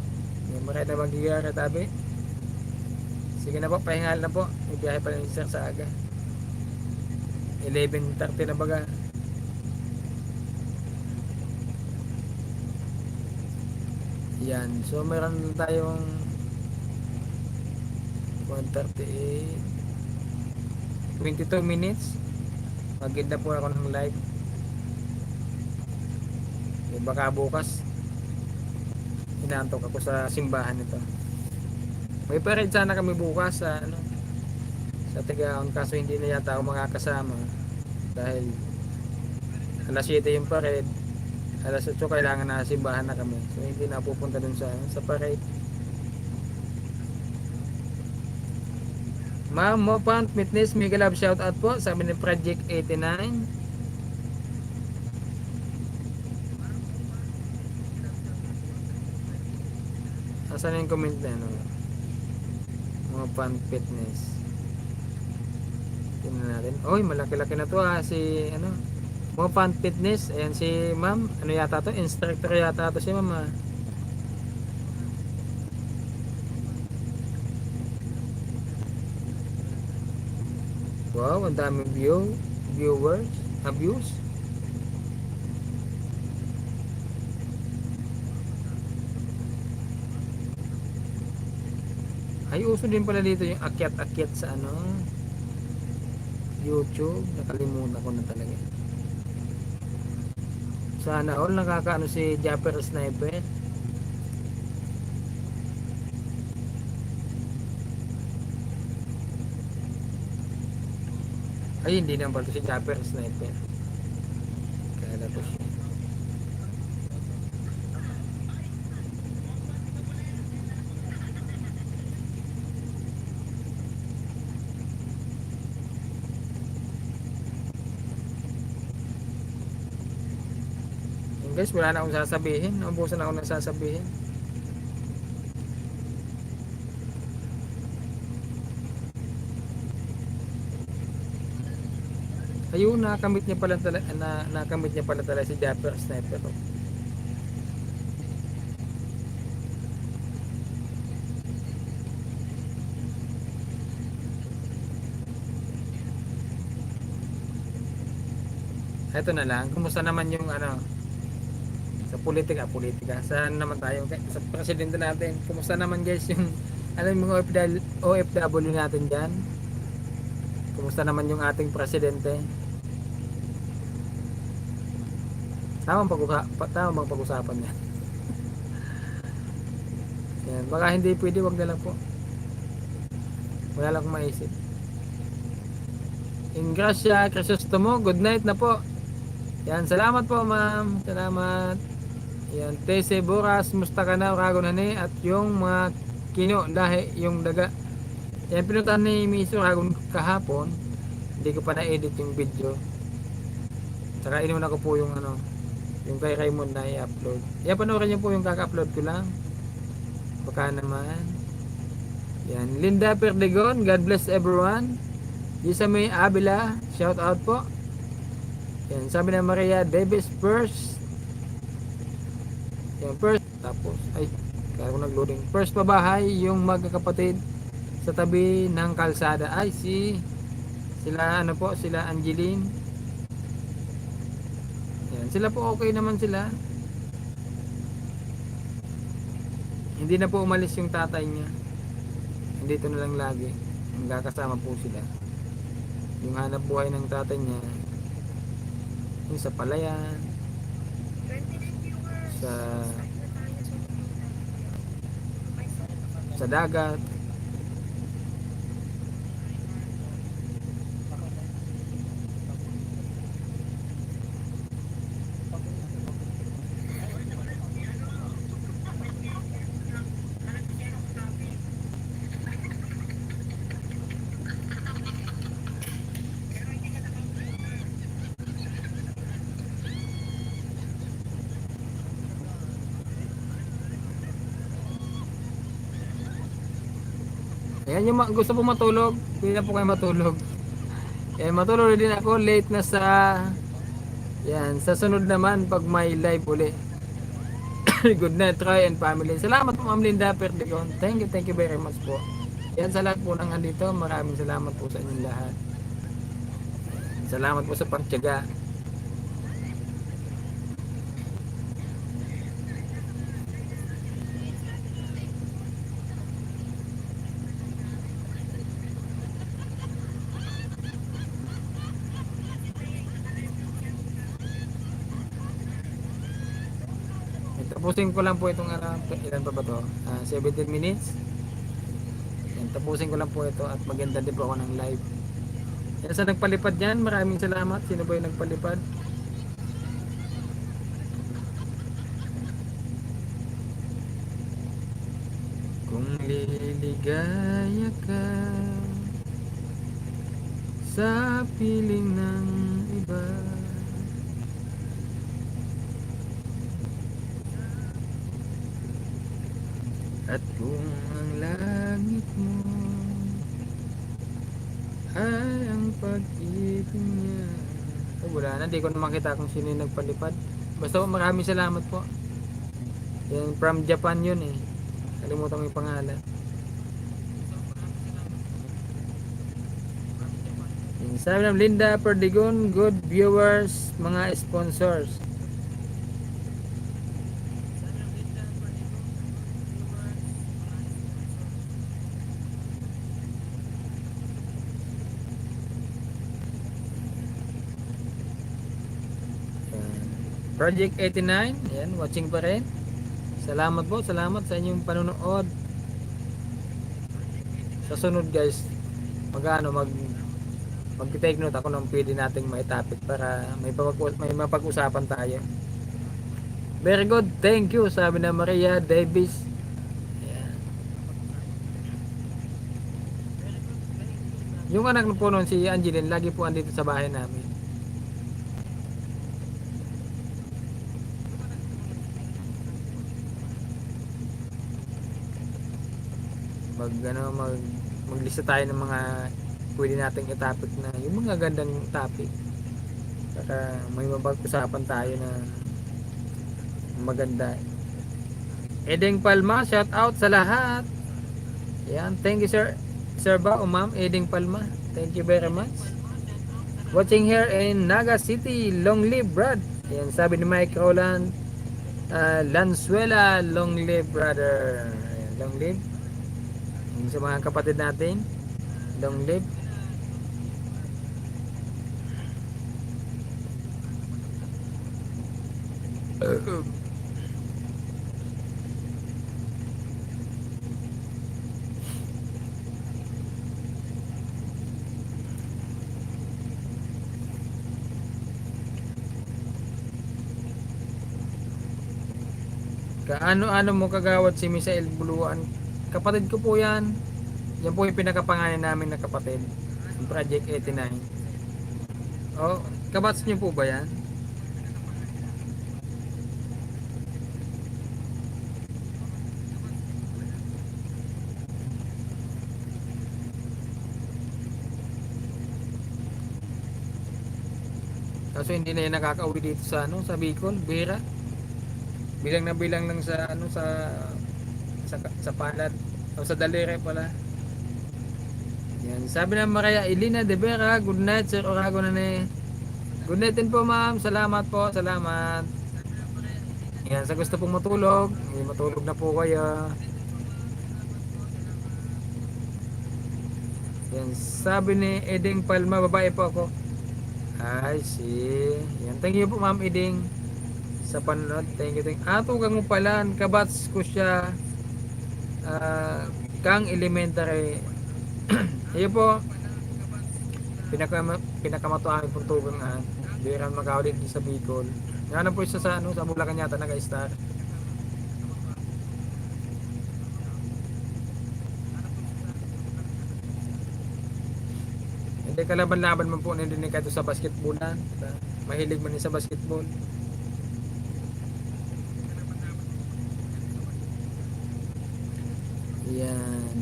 [SPEAKER 1] Yan, maray na maghiga katabi. Sige na po, pahingal na po. May biyahe pa rin si Sir sa aga. 11:30 na baga. Yan, so meron tayong 1:38, 22 minutes. Maganda po ako ng live. Baka bukas inaantok ako sa simbahan nito. May parade sana kami bukas sa sa Tigaon, kaso hindi na yata ako makakasama dahil alas 7 yung parade, alas 8 kailangan na simbahan na kami, so hindi na pupunta dun sa parade. Ma'am Mopant Fitness, mega love shout out po, sabi ni Project 89. Asan yung comment na Mopant Fitness? Tingnan natin. Oy, malaki-laki na to si Mopant Fitness. Ayan si ma'am, yata to, instructor yata to si ma'am. Wow, ang daming viewers, views. Ay, uso din pala dito yung akyat-akyat sa YouTube. Nakalimutan ko na talaga. Sana all nakakaano si Japper Sniper. Ay, hindi naman pala si Japper Sniper. Kaya ko siya. Guys, wala na akong sasabihin. Naubusan ako ng sasabihin. Ayun, nakamit niya pala nakamit niya pala talaga si Japper Sniper. Ito na lang, kumusta naman yung ano sa politika. Saan naman tayo? Sa presidente natin. Kumusta naman guys yung alam mo mga OFW natin diyan? Kumusta naman yung ating presidente? Tamang pag-usapan yan. Yan. Baka hindi pwede, wag na lang po. Wala lang akong maisip. Ingracia Crisostomo, good night na po. Yan, salamat po ma'am. Salamat. Yan, Tese Boras, musta ka na, Ragon Hane, at yung mga kino, dahil yung daga. Yan, pinuntahan ni Miso Ragon kahapon. Hindi ko pa na-edit yung video. Saka inuna ko po yung ano, yung kay Raymond na i-upload. Yan, panoorin niyo po yung kaka-upload ko lang. Baka naman. Yan, Linda Perdigon, God bless everyone. Gisame Abila, shout out po. Yan, sabi na Maria Davis first. Yan, first. Tapos, ay, kaya ko nag-loading. First pabahay, yung magkakapatid sa tabi ng kalsada. Ay, sila, ano po, sila Angeline. Yan, sila po okay naman sila. Hindi na po umalis yung tatay niya. Dito na lang lagi. Magkakasama po sila. Yung hanap buhay ng tatay niya, yung sa palayan, sa dagat. Ayan yung gusto po matulog, hindi na po kayo matulog. Eh, matulog din ako, late na sa yan, sa sunod naman pag may live uli. Good night, Troy and family. Salamat po Ma'am Linda Perdigon. Thank you very much po. Yan sa lahat po nang andito, maraming salamat po sa inyong lahat. Salamat po sa pagtiyaga. Tapusin ko lang po itong ilan pa ba to? 17 minutes. Yan, tapusin ko lang po ito at maganda din po ako ng live. Yan sa nagpalipad dyan, maraming salamat. Sino ba yung nagpalipad? Kung liligaya ka sa piling ng iba, at kung ang langit mo ay ang pag-ibig niya. Oh, wala na, di ko na makita kung sino yung nagpalipad. Basta maraming salamat po. Yan, from Japan yun eh. Kalimutan mo yung pangalan. Yan, sabi ng Linda Perdigon, good viewers, mga sponsors. Project 89, yan, watching pa rin. Salamat po, salamat sa inyong panonood. Sa sunod guys, mag-take note ako ng pwede nating may topic para may mapag-usapan tayo. Very good, thank you, sabi na Maria Davis. Yan. Yung anak po noon, si Angeline, lagi po andito sa bahay namin. Maglista tayo ng mga pwede nating i-topic na yung mga gandang topic. Saka may mapag-usapan tayo na maganda. Edeng Palma, shout out sa lahat. Yan, thank you sir. Sir ba o ma'am Edeng Palma? Thank you very much. Watching here in Naga City, long live Brad. Yan, sabi ni Mike Roland, Lanzuela, long live brother. Ayan, long live. Yung sa mga kapatid natin, long live. Kaano-ano mo kagawad si Misael Buluan? Kapatid ko po yan. Yan po yung pinakapangalan namin na kapatid. Yung Project 89. Oh, kabats niyo po ba yan? Kaso hindi na yan nakakauwi dito sa ano, sa Bicol, Bira. Bilang na bilang lang sa ano sa palad o sa daliri pala. Yan, sabi na Maria Elena de Vera, good night sir Orago na ni. Good night din po ma'am, salamat po, salamat. Yan, sa gusto pong matulog, matulog na po kayo. Yan, sabi ni Eding Palma, babae po ako. I see. Yan, thank you po ma'am Eding sa panonood. Thank you, thank you. Tugang mo pala, kabats ko siya. Kang elementary. Iyo po, pinakamatuan pong tugang Biran Magaulit sa Bicol. Yan po isa sa ano, sa Bulacan yata nag-star. Hindi kalaban-laban man po nilinig ka sa basketball na. Mahilig man sa basketball. Yan.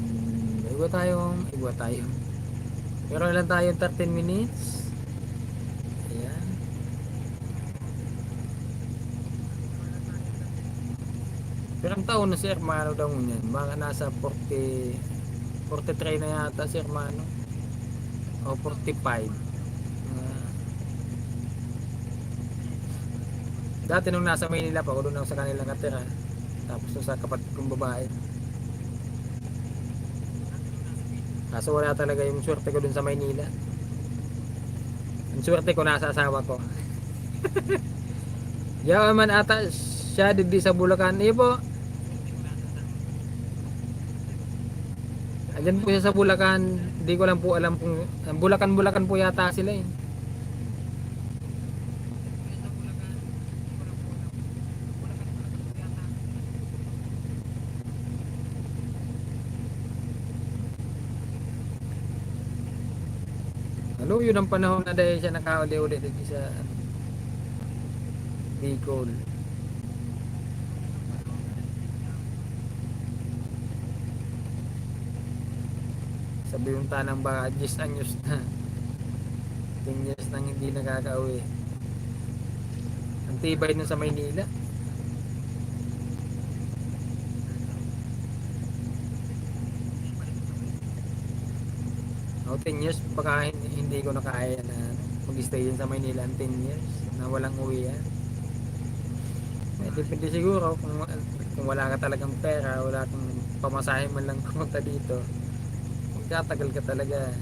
[SPEAKER 1] Igwa tayo. Meron lang tayo 13 minutes. Ayan. Pero ang taon na si Hermano daw niyan. Baka nasa 43 na yata si Hermano. O 45. Dati nung nasa Maynila pa, ako doon ako sa kanila natira. Tapos sa kapatid kong babae. Kaso wala talaga yung swerte ko dun sa Maynila. Ang swerte ko nasa asawa ko. Yaman man ata siya di sa Bulacan. Iyo po. Andyan po siya sa Bulacan. Hindi ko lang po alam kung Bulacan po yata sila eh. Ano yun ang panahon na dahil siya nakauli-uli dito sa Bicol. Sabi yung tanang ba 10 anyos na 10 years nang hindi nakakauwi. Ang tibay nun sa Maynila. O 10 years baka hindi ko nakaya na mag-stay din sa Maynila ang 10 years na walang uwi yan. Depende siguro kung wala ka talagang pera, wala kang pamasahe man lang pumunta dito, magtatagal ka talaga.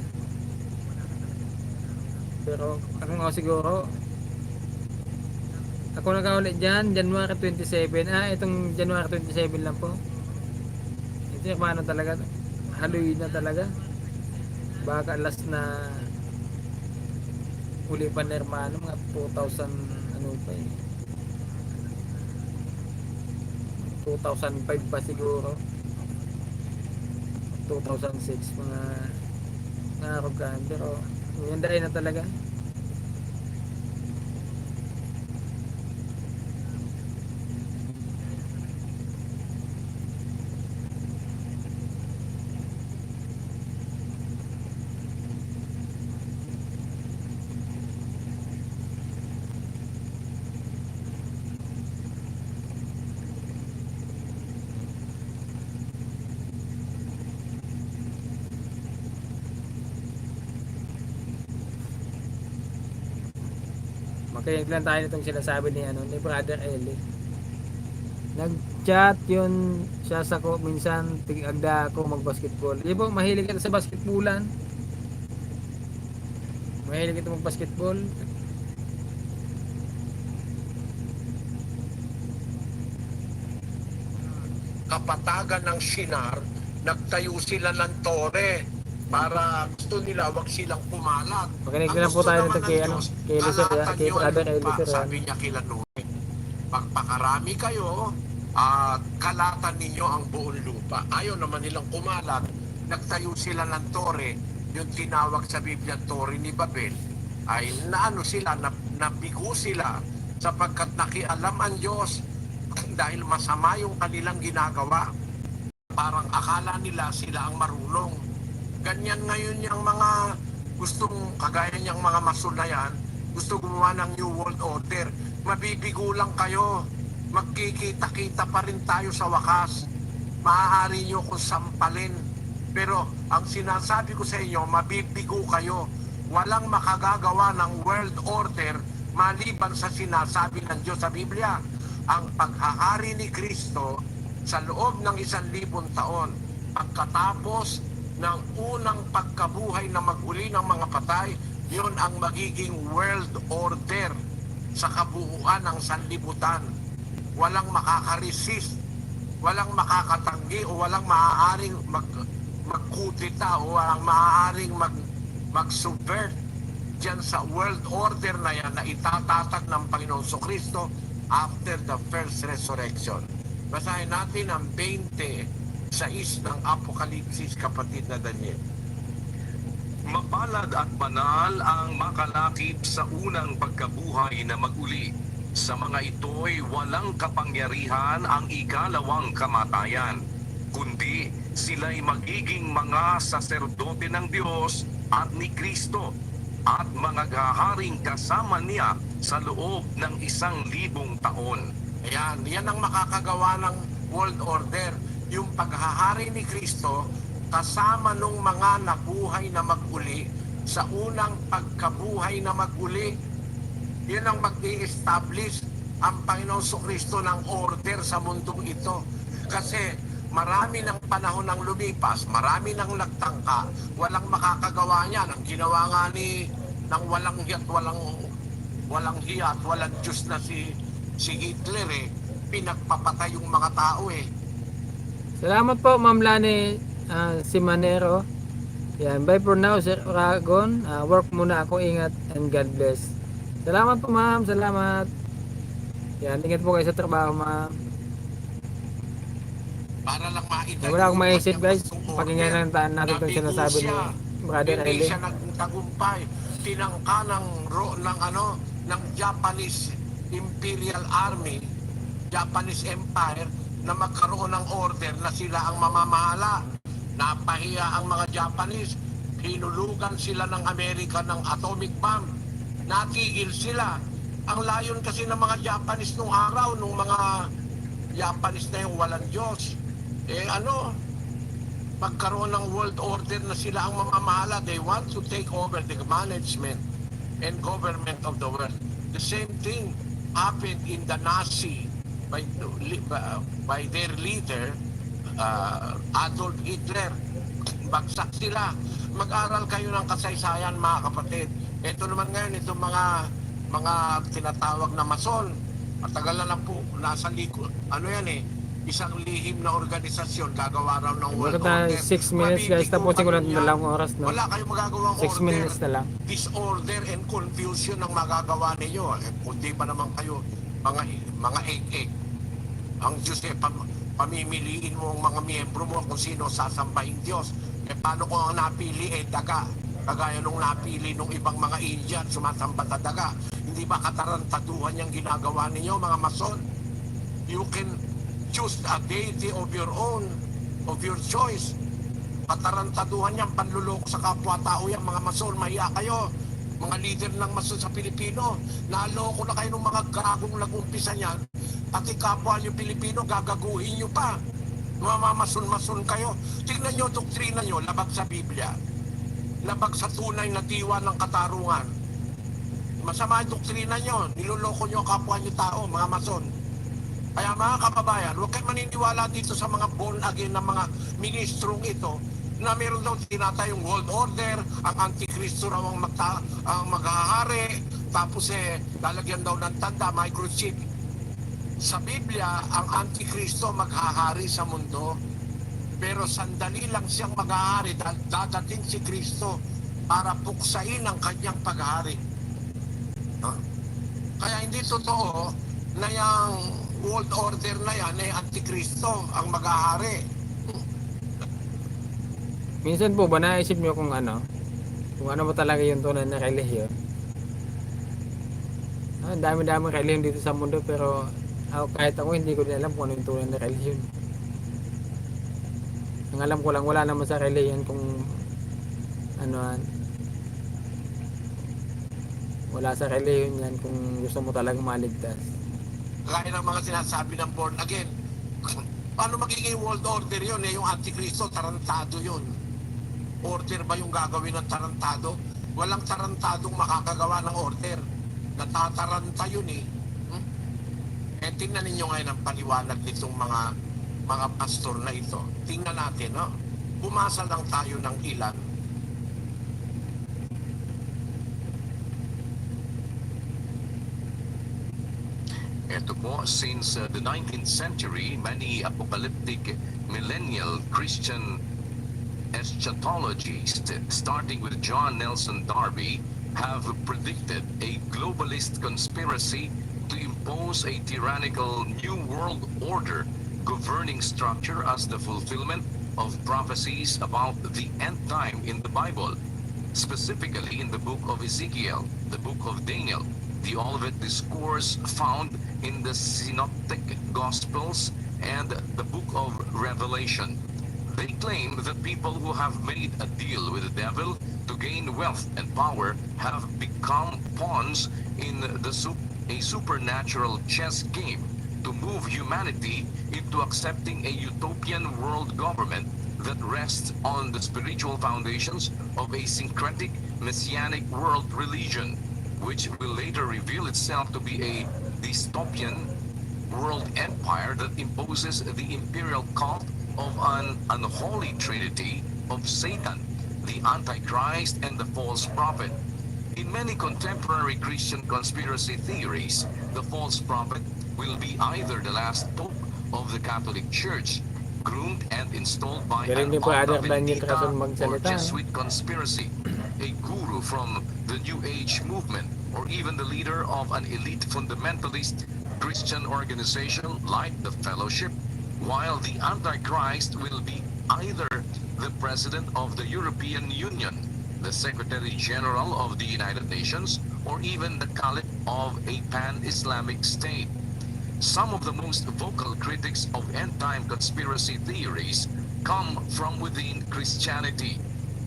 [SPEAKER 1] Pero ako nga siguro, ako nakaulit dyan January 27. Itong January 27 lang po. Ito yung paano talaga, Halloween na talaga. Baka last na uli pa na Hermano, mga 2000 ano pa eh, 2005 pa siguro, 2006 mga arogan. Pero yung dahil na talaga. makinig lang tayo nitong sinasabi ni, ni Brother Eli. Nag-chat yun siya sa ko, minsan tig-agda ako mag-basketball. Di ba, mahilig ka sa basketballan? Mahilig ito mag-basketball?
[SPEAKER 3] Kapatagan ng Shinar, nagtayo sila ng tore para gusto nila wag silang pumalag.
[SPEAKER 1] Makinig
[SPEAKER 3] Ang
[SPEAKER 1] lang po
[SPEAKER 3] gusto
[SPEAKER 1] tayo
[SPEAKER 3] naman
[SPEAKER 1] nito
[SPEAKER 3] ng
[SPEAKER 1] kay,
[SPEAKER 3] Diyos,
[SPEAKER 1] kay Lucer,
[SPEAKER 3] kalatan
[SPEAKER 1] kay
[SPEAKER 3] niyo ang
[SPEAKER 1] Brother Eli
[SPEAKER 3] lupa,
[SPEAKER 1] Lucer.
[SPEAKER 3] sabi niya kila Noe. Pagpakarami kayo, at kalatan ninyo ang buong lupa. Ayaw naman nilang kumalat, nagtayo sila ng tore, yung tinawag sa Biblia tore ni Babel, ay naano sila, nabigo sila, sapagkat nakialam ang Diyos dahil masama yung kanilang ginagawa. Parang akala nila sila ang marunong. Ganyan ngayon yung mga gustong, kagaya niyang mga masul na yan, gusto gumawa ng New World Order. Mabibigo lang kayo. Magkikita-kita pa rin tayo sa wakas. Maaari niyo kung sampalin. Pero ang sinasabi ko sa inyo, mabibigo kayo. Walang makagagawa ng world order maliban sa sinasabi ng Diyos sa Biblia. Ang paghahari ni Kristo sa loob ng 1,000 taon, pagkatapos ng unang pagkabuhay na maguli ng mga patay, yun ang magiging world order sa kabuuan ng sanlibutan. Walang makakaresist, walang makakatanggi o walang maaaring magkutita o walang maaaring mag-subvert dyan sa world order na yan na itatatag ng Panginoon Kristo after the first resurrection. Basahin natin ang 26 ng Apokalipsis, kapatid na Daniel.
[SPEAKER 4] Mapalad at banal ang makalakip sa unang pagkabuhay na maguli. Sa mga ito'y walang kapangyarihan ang ikalawang kamatayan, kundi sila'y magiging mga saserdote ng Diyos at ni Kristo at mga gaharing kasama niya sa loob ng 1,000 taon.
[SPEAKER 3] Ayan, yan ang makakagawa ng world order. Yung paghahari ni Kristo kasama nung mga nabuhay na maguli sa unang pagkabuhay na maguli. Yan ang mag-i-establish ang Panginoon Kristo ng order sa mundong ito. Kasi marami ng panahon ng lumipas, marami ng nagtangka, walang makakagawa niyan. Ang ginawa nga ng walang hiyat, walang hiya at walang Diyos na si Hitler, pinagpapatay yung mga tao eh.
[SPEAKER 1] Salamat po, Ma'am Lani Simanero. Yan, bye for now, Sir Oragon. Work muna ako, ingat and God bless. Salamat po, Ma'am, salamat. Yan, ingat po kayo sa trabaho, Ma'am.
[SPEAKER 3] Para lang maitayo.
[SPEAKER 1] Wala akong maisip, guys.
[SPEAKER 3] yung
[SPEAKER 1] Pakinggan lang natin itong sinasabi ni Brother
[SPEAKER 3] Hindi
[SPEAKER 1] Eli.
[SPEAKER 3] siya nagtagumpay. Tinangka ng Japanese Imperial Army, Japanese Empire, na magkaroon ng order na sila ang mamamahala. Napahiya ang mga Japanese. Hinulugan sila ng Amerika ng atomic bomb. Natigil sila. Ang layon kasi ng mga Japanese nung araw, nung mga Japanese na yung walang Diyos, magkaroon ng world order na sila ang mamamahala. They want to take over the management and government of the world. The same thing happened in the Nazi by their leader, Adolf Hitler. Bagsak sila. Mag-aral kayo ng kasaysayan, mga kapatid. Ito naman ngayon, itong mga tinatawag na mason, matagal na lang po, nasa likod. Ano yan isang lihim na organisasyon, gagawa raw ng world
[SPEAKER 1] Wala
[SPEAKER 3] order.
[SPEAKER 1] 6 minutes, guys. Tapusin ko lang
[SPEAKER 3] Mabibigo
[SPEAKER 1] dalawang oras, no?
[SPEAKER 3] Wala kayong magagawang
[SPEAKER 1] 6
[SPEAKER 3] order.
[SPEAKER 1] minutes na lang.
[SPEAKER 3] Disorder and confusion ang magagawa ninyo. Kundi pa naman kayo mga egg. Ang Diyos pamimiliin mo ang mga miyembro mo kung sino sasambahin Diyos. Paano kung ang napili daga? Kagaya nung napili nung ibang mga Indian sumasamba sa daga. Hindi ba katarantaduhan yung ginagawa ninyo, mga mason? You can choose a deity of your own, of your choice. Katarantaduhan yan, panluloko sa kapwa-tao yan, mga mason, mahiya kayo. Mga leader ng mason sa Pilipino, naloko na kayo ng mga gagong nag-umpisa niyan. Pati kapwa yung Pilipino, gagaguhin nyo pa. Mamamason-mason kayo. Tingnan nyo, doktrina nyo, labag sa Biblia. Labag sa tunay na diwa ng katarungan. Masama ang doktrina nyo. Niloloko nyo ang kapwa nyo tao, mga mason. Kaya mga kababayan, huwag kayo maniniwala dito sa mga born again na mga ministrong ito na meron daw tinatayong world order, ang antikristo raw ang maghahari, tapos lalagyan daw ng tanda, microchip. Sa Biblia, ang antikristo maghahari sa mundo, pero sandali lang siyang maghahari dahil dadating si Kristo para puksain ang kanyang paghahari. Huh? Kaya hindi totoo na yung world order na yan ay antikristo ang maghahari.
[SPEAKER 1] Minsan po ba naisip nyo kung ano ba talaga yung tunay na relihiyon? Dami-dami relihiyon dito sa mundo, pero kahit ako hindi ko din alam kung ano yung tunay na relihiyon. Ang alam ko lang, wala naman sa relihiyon kung wala sa relihiyon yan kung gusto mo talagang maligtas.
[SPEAKER 3] Gaya ng mga sinasabi ng born again. Paano magiging world order yun? Yung antikristo, tarantado yun. Order ba yung gagawin ng tarantado? Walang tarantadong makakagawa ng order. Natataranta yun eh. Tingnan ninyo ngayon ang paliwanag nitong mga pastor na ito. Tingnan natin, no? Bumasa lang tayo ng ilan.
[SPEAKER 4] Ito po, since the 19th century, many apocalyptic millennial Christian eschatologists, starting with John Nelson Darby, have predicted a globalist conspiracy to impose a tyrannical new world order governing structure as the fulfillment of prophecies about the end time in the Bible, specifically in the book of Ezekiel, the book of Daniel, the Olivet Discourse found in the Synoptic Gospels, and the book of Revelation. They claim that people who have made a deal with the devil to gain wealth and power have become pawns in a supernatural chess game to move humanity into accepting a utopian world government that rests on the spiritual foundations of a syncretic messianic world religion, which will later reveal itself to be a dystopian world empire that imposes the imperial cult of an unholy trinity of Satan, the Antichrist, and the false prophet. In many contemporary Christian conspiracy theories, the false prophet will be either the last pope of the Catholic Church, groomed and installed by
[SPEAKER 1] Galing
[SPEAKER 4] an
[SPEAKER 1] din po Adrian
[SPEAKER 4] Alta
[SPEAKER 1] Daniel
[SPEAKER 4] Vendita
[SPEAKER 1] Rason
[SPEAKER 4] or
[SPEAKER 1] magsalita.
[SPEAKER 4] Jesuit conspiracy, a guru from the New Age movement, or even the leader of an elite fundamentalist Christian organization like the Fellowship, while the Antichrist will be either the President of the European Union, the Secretary General of the United Nations, or even the Caliph of a pan-Islamic state. Some of the most vocal critics of end-time conspiracy theories come from within Christianity.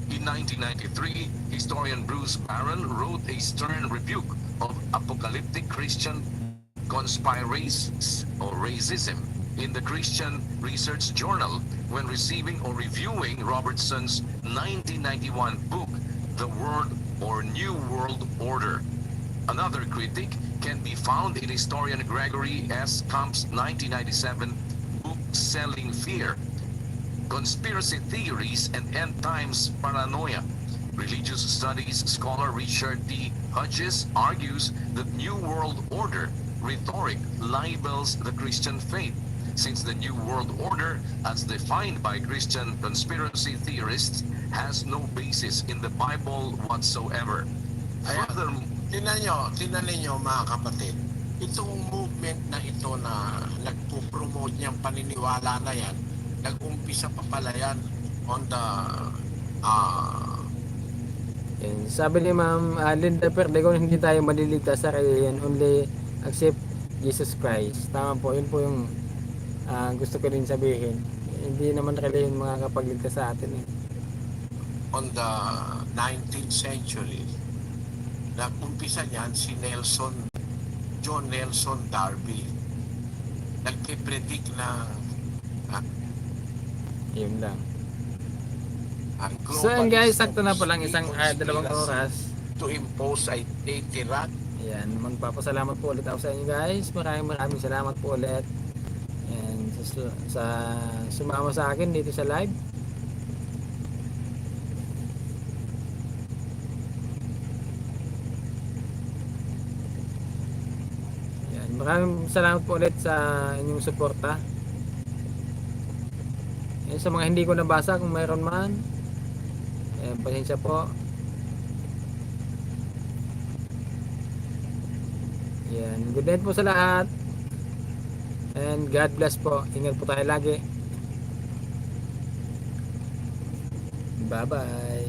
[SPEAKER 4] In 1993, historian Bruce Barron wrote a stern rebuke of apocalyptic Christian conspiracies or racism in the Christian Research Journal when receiving or reviewing Robertson's 1991 book, The Word or New World Order. Another critic can be found in historian Gregory S. Camp's 1997 book, Selling Fear, Conspiracy Theories and End Times Paranoia. Religious studies scholar Richard D. Hodges argues that New World Order rhetoric libels the Christian faith, since the New World Order, as defined by Christian conspiracy theorists, has no basis in the Bible whatsoever. Furthermore,
[SPEAKER 3] Tingnan ninyo mga kapatid, itong movement na ito na nagpo-promote niyang paniniwala na yan, nag-umpisa pa pala yan on the
[SPEAKER 1] Yan. Sabi ni Ma'am Linda Perdigon, hindi tayo maliligtas sa relihiyon, only accept Jesus Christ. Tama po, yun po yung gusto ko rin sabihin. Hindi naman relihiyon makakapagligtas sa atin eh.
[SPEAKER 3] on the 19th century. Nag-umpisa niyan si John Nelson Darby. Nagpipredict ng
[SPEAKER 1] Yun lang.
[SPEAKER 3] ang
[SPEAKER 1] So yun guys,
[SPEAKER 3] globalist
[SPEAKER 1] sakto na pa lang isang
[SPEAKER 3] conspiracy
[SPEAKER 1] dalawang oras.
[SPEAKER 3] to impose a
[SPEAKER 1] Ayan, magpapasalamat po ulit ako sa inyo guys. Maraming salamat po ulit. Ayan, sa sumama sa akin dito sa live. Ayan, maraming salamat po ulit sa inyong suporta. Ayan, sa mga hindi ko nabasa kung mayroon man, ayan, pasensya po. Ayan, good night po sa lahat. And God bless po. Ingat po tayo lagi. Bye-bye.